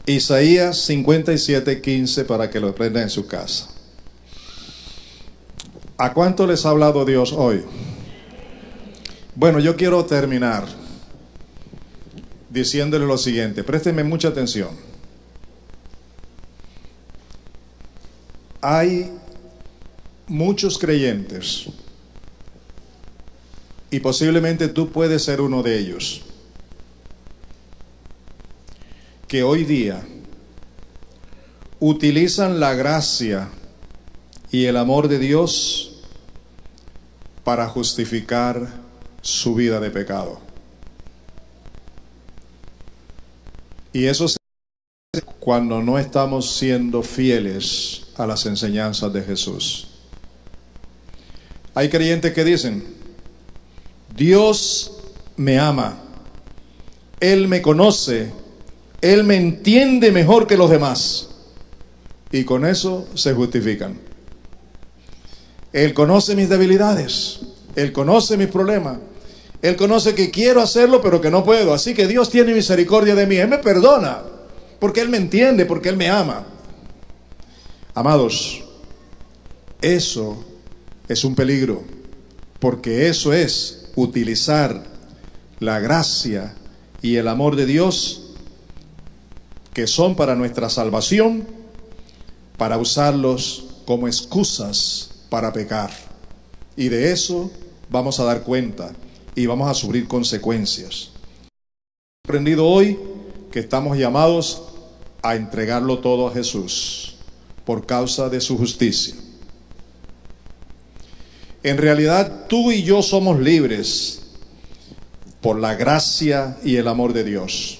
Isaías 57:15, para que lo aprendan en su casa. ¿A cuánto les ha hablado Dios hoy? Bueno, yo quiero terminar diciéndole lo siguiente. Préstenme mucha atención. Hay muchos creyentes, y posiblemente tú puedes ser uno de ellos, que hoy día utilizan la gracia y el amor de Dios para justificar su vida de pecado. Y eso se hace cuando no estamos siendo fieles a las enseñanzas de Jesús. Hay creyentes que dicen: Dios me ama, Él me conoce, Él me entiende mejor que los demás. Y con eso se justifican. Él conoce mis debilidades, Él conoce mis problemas, Él conoce que quiero hacerlo pero que no puedo. Así que Dios tiene misericordia de mí, Él me perdona, porque Él me entiende, porque Él me ama. Amados, eso es un peligro, porque eso es utilizar la gracia y el amor de Dios, que son para nuestra salvación, para usarlos como excusas para pecar. Y de eso vamos a dar cuenta y vamos a sufrir consecuencias. He aprendido hoy que estamos llamados a entregarlo todo a Jesús por causa de su justicia. En realidad, tú y yo somos libres por la gracia y el amor de Dios.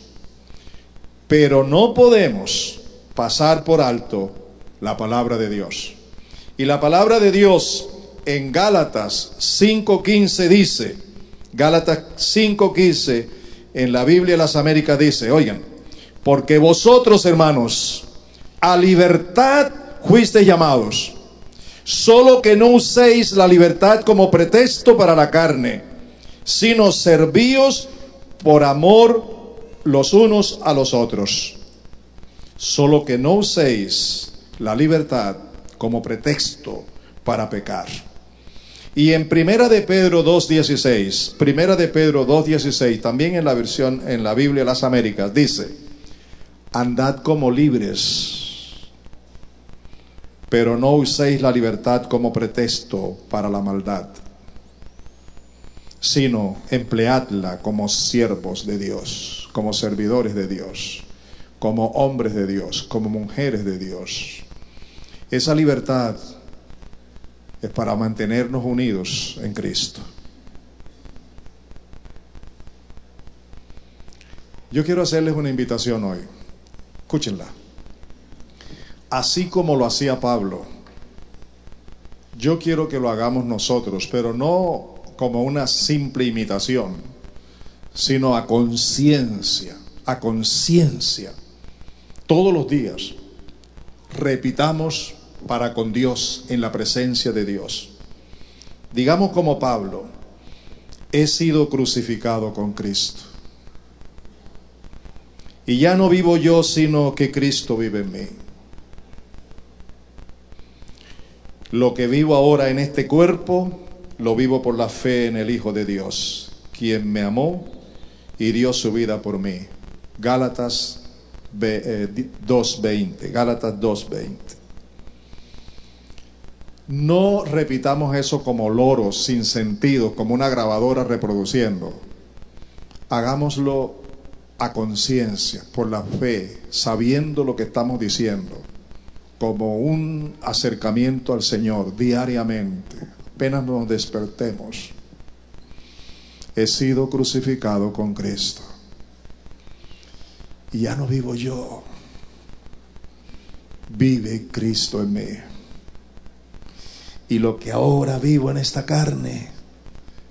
Pero no podemos pasar por alto la palabra de Dios. Y la palabra de Dios en Gálatas 5:15 dice, Gálatas 5:15 en la Biblia de las Américas dice, oigan, porque vosotros, hermanos, a libertad fuisteis llamados, solo que no uséis la libertad como pretexto para la carne, sino servíos por amor los unos a los otros. Solo que no uséis la libertad como pretexto para pecar. Y en Primera de Pedro 2:16, Primera de Pedro 2:16, también en la versión, en la Biblia de las Américas, dice, andad como libres, pero no uséis la libertad como pretexto para la maldad, sino empleadla como siervos de Dios, como servidores de Dios, como hombres de Dios, como mujeres de Dios. Esa libertad es para mantenernos unidos en Cristo. Yo quiero hacerles una invitación hoy. Escúchenla. Así como lo hacía Pablo, yo quiero que lo hagamos nosotros, pero no como una simple imitación, sino a conciencia, todos los días. Repitamos para con Dios, en la presencia de Dios. Digamos como Pablo, he sido crucificado con Cristo. Y ya no vivo yo, sino que Cristo vive en mí. Lo que vivo ahora en este cuerpo, lo vivo por la fe en el Hijo de Dios, quien me amó y dio su vida por mí. Gálatas 2:20. Gálatas 2:20. No repitamos eso como loros sin sentido, como una grabadora reproduciendo. Hagámoslo a conciencia, por la fe, sabiendo lo que estamos diciendo, como un acercamiento al Señor diariamente, apenas nos despertemos. He sido crucificado con Cristo. Y ya no vivo yo, vive Cristo en mí. Y lo que ahora vivo en esta carne,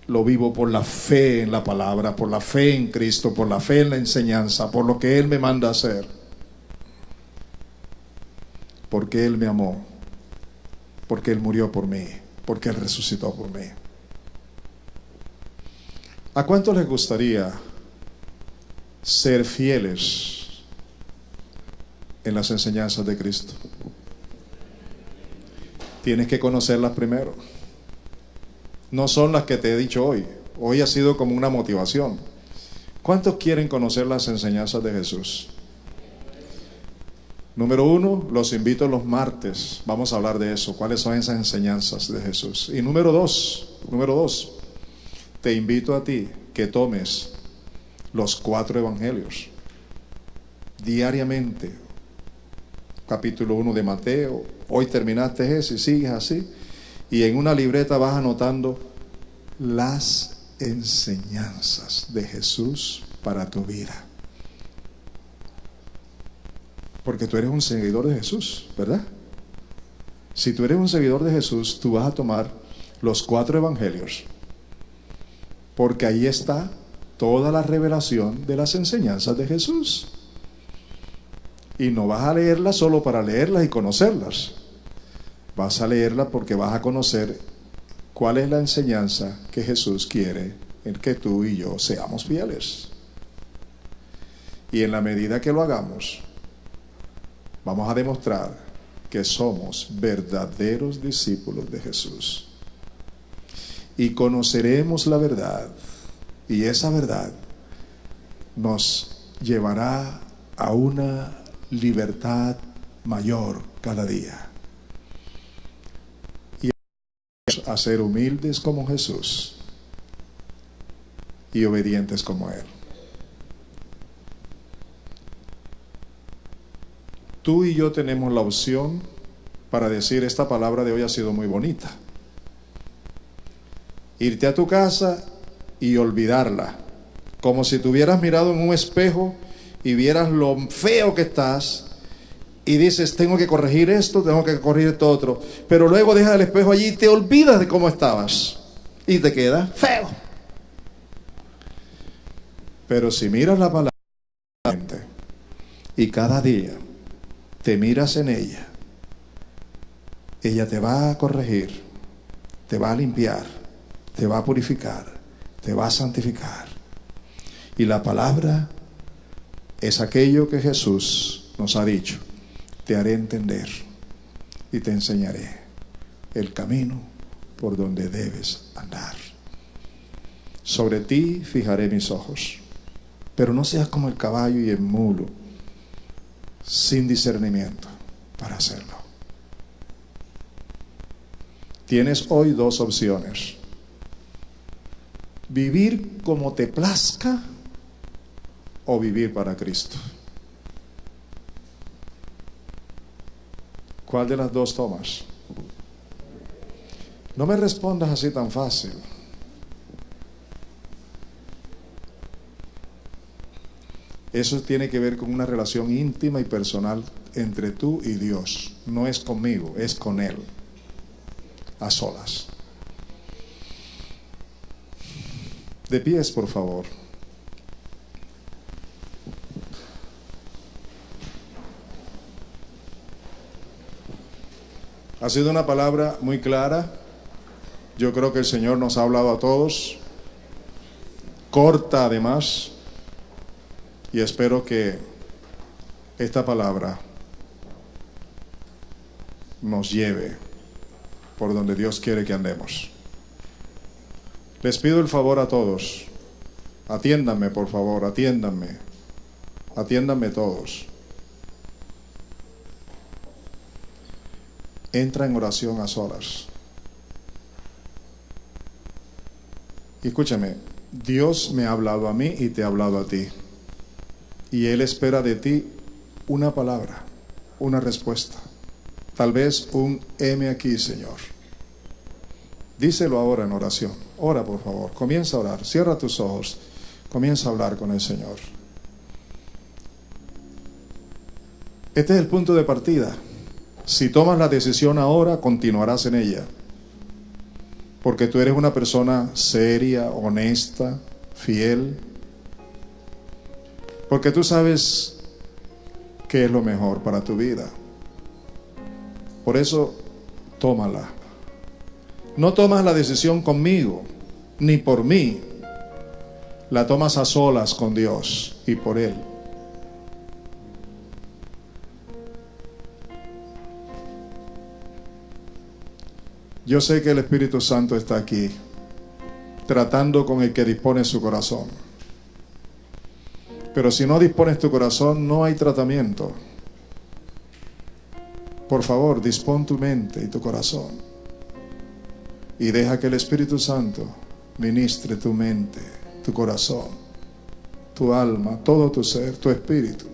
lo vivo por la fe en la palabra, por la fe en Cristo, por la fe en la enseñanza, por lo que Él me manda a hacer. Porque Él me amó, porque Él murió por mí, porque Él resucitó por mí. ¿A cuánto les gustaría ser fieles en las enseñanzas de Cristo? Tienes que conocerlas primero. No son las que te he dicho hoy. Hoy ha sido como una motivación. ¿Cuántos quieren conocer las enseñanzas de Jesús? Número 1, los invito los martes. Vamos a hablar de eso. ¿Cuáles son esas enseñanzas de Jesús? Y número dos, te invito a ti que tomes los 4 evangelios diariamente. Capítulo 1 de Mateo. Hoy terminaste ese y sigues así. Y en una libreta vas anotando las enseñanzas de Jesús para tu vida. Porque tú eres un seguidor de Jesús, ¿verdad? Si tú eres un seguidor de Jesús, tú vas a tomar los 4 evangelios. Porque ahí está toda la revelación de las enseñanzas de Jesús. Y no vas a leerlas solo para leerlas y conocerlas. Vas a leerlas porque vas a conocer cuál es la enseñanza que Jesús quiere en que tú y yo seamos fieles. Y en la medida que lo hagamos, vamos a demostrar que somos verdaderos discípulos de Jesús. Y conoceremos la verdad. Y esa verdad nos llevará a una libertad mayor cada día. Y a ser humildes como Jesús y obedientes como Él. Tú y yo tenemos la opción para decir: esta palabra de hoy ha sido muy bonita. Irte a tu casa y olvidarla, como si te hubieras mirado en un espejo y vieras lo feo que estás y dices: tengo que corregir esto, tengo que corregir esto otro, pero luego dejas el espejo allí y te olvidas de cómo estabas y te quedas feo. Pero si miras la palabra y cada día te miras en ella, ella te va a corregir, te va a limpiar, te va a purificar, te va a santificar. Y la palabra es aquello que Jesús nos ha dicho: te haré entender y te enseñaré el camino por donde debes andar. Sobre ti fijaré mis ojos, pero no seas como el caballo y el mulo, sin discernimiento para hacerlo. Tienes hoy 2 opciones: vivir como te plazca o vivir para Cristo. ¿Cuál de las 2 tomas? No me respondas así tan fácil. Eso tiene que ver con una relación íntima y personal entre tú y Dios. No es conmigo, es con Él, a solas. De pies, por favor. Ha sido una palabra muy clara. Yo creo que el Señor nos ha hablado a todos. Corta además. Y espero que esta palabra nos lleve por donde Dios quiere que andemos. Les pido el favor a todos. Atiéndanme, por favor, atiéndanme. Atiéndanme todos. Entra en oración a solas. Y escúchame, Dios me ha hablado a mí y te ha hablado a ti. Y Él espera de ti una palabra, una respuesta. Tal vez un heme aquí, Señor. Díselo ahora en oración. Ora, por favor. Comienza a orar. Cierra tus ojos. Comienza a hablar con el Señor. Este es el punto de partida. Si tomas la decisión ahora, continuarás en ella. Porque tú eres una persona seria, honesta, fiel. Porque tú sabes qué es lo mejor para tu vida. Por eso, tómala. No tomas la decisión conmigo, ni por mí. La tomas a solas con Dios y por Él. Yo sé que el Espíritu Santo está aquí, tratando con el que dispone su corazón. Pero si no dispones tu corazón, no hay tratamiento. Por favor, dispón tu mente y tu corazón. Y deja que el Espíritu Santo ministre tu mente, tu corazón, tu alma, todo tu ser, tu espíritu.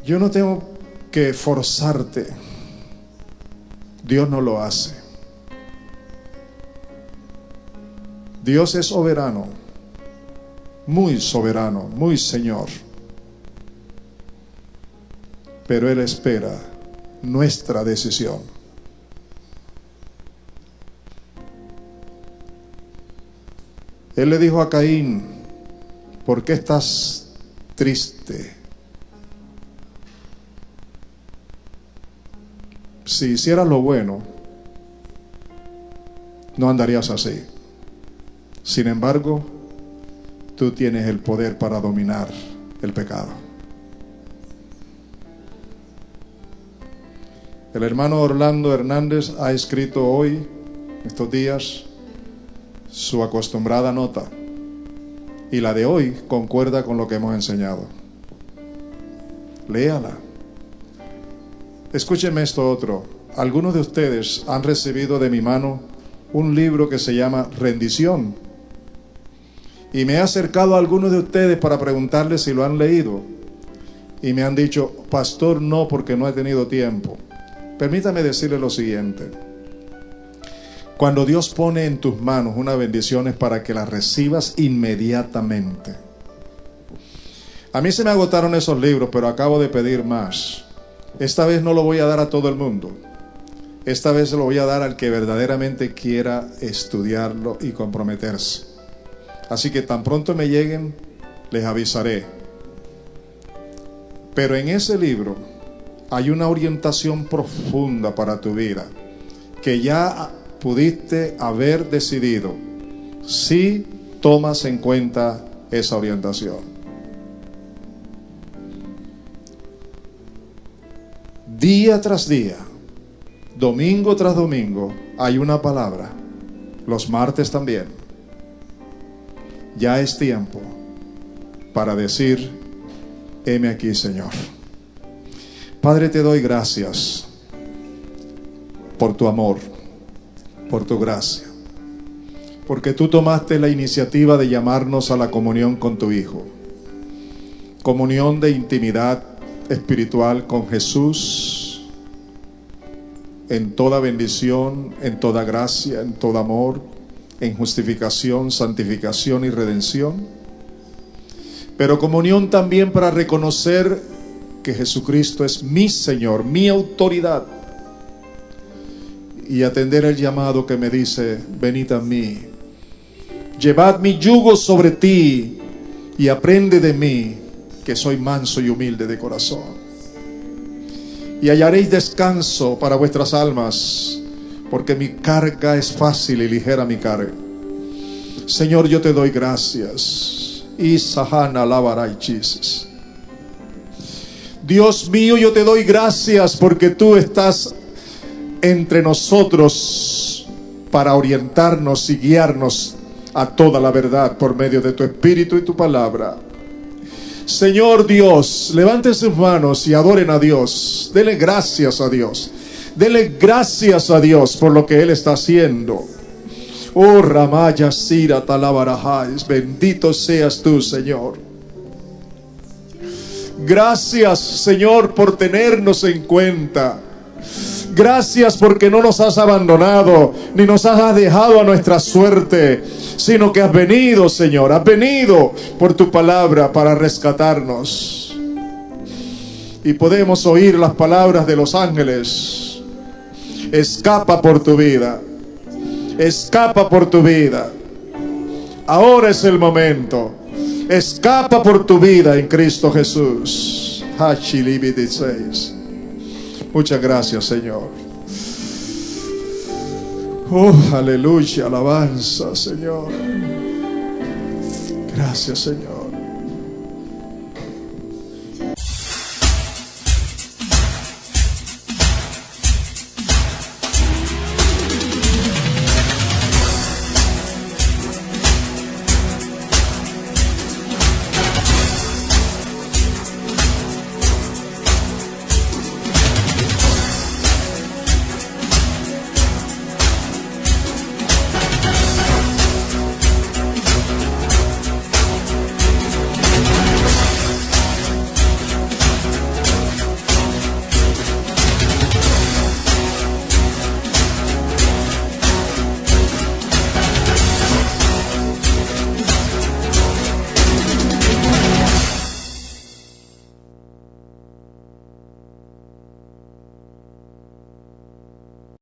Yo no tengo que forzarte. Dios no lo hace. Dios es soberano, muy Señor. Pero Él espera nuestra decisión. Él le dijo a Caín: ¿por qué estás triste? Si hicieras lo bueno, no andarías así. Sin embargo, tú tienes el poder para dominar el pecado. El hermano Orlando Hernández ha escrito hoy, estos días, su acostumbrada nota. Y la de hoy concuerda con lo que hemos enseñado. Léala. Escúchenme esto otro. Algunos de ustedes han recibido de mi mano un libro que se llama Rendición. Y me he acercado a algunos de ustedes para preguntarles si lo han leído. Y me han dicho: pastor, no, porque no he tenido tiempo. Permítame decirle lo siguiente. Cuando Dios pone en tus manos una bendición es para que la recibas inmediatamente. A mí se me agotaron esos libros, pero acabo de pedir más. Esta vez no lo voy a dar a todo el mundo. Esta vez se lo voy a dar al que verdaderamente quiera estudiarlo y comprometerse. Así que tan pronto me lleguen, les avisaré. Pero en ese libro hay una orientación profunda para tu vida, que ya pudiste haber decidido si tomas en cuenta esa orientación. Día tras día, domingo tras domingo, hay una palabra. Los martes también. Ya es tiempo para decir: heme aquí, Señor. Padre, te doy gracias por tu amor, por tu gracia, porque tú tomaste la iniciativa de llamarnos a la comunión con tu Hijo, comunión de intimidad espiritual con Jesús, en toda bendición, en toda gracia, en todo amor, en justificación, santificación y redención, pero comunión también para reconocer que Jesucristo es mi Señor, mi autoridad, y atender el llamado que me dice: venid a mí, llevad mi yugo sobre ti y aprende de mí, que soy manso y humilde de corazón, y hallaréis descanso para vuestras almas, porque mi carga es fácil y ligera mi carga. Señor, yo te doy gracias. Y Sahana Lavaray Jesus. Dios mío, yo te doy gracias porque tú estás entre nosotros para orientarnos y guiarnos a toda la verdad por medio de tu Espíritu y tu palabra. Señor Dios, levanten sus manos y adoren a Dios. Denle gracias a Dios. Denle gracias a Dios por lo que Él está haciendo. Oh, Ramaya Sira Talabarajáis, bendito seas tú, Señor. Gracias, Señor, por tenernos en cuenta. Gracias porque no nos has abandonado, ni nos has dejado a nuestra suerte, sino que has venido, Señor, has venido por tu palabra para rescatarnos. Y podemos oír las palabras de los ángeles. Escapa por tu vida. Escapa por tu vida. Ahora es el momento. Escapa por tu vida en Cristo Jesús. Muchas gracias, Señor. Oh, aleluya, alabanza, Señor. Gracias, Señor.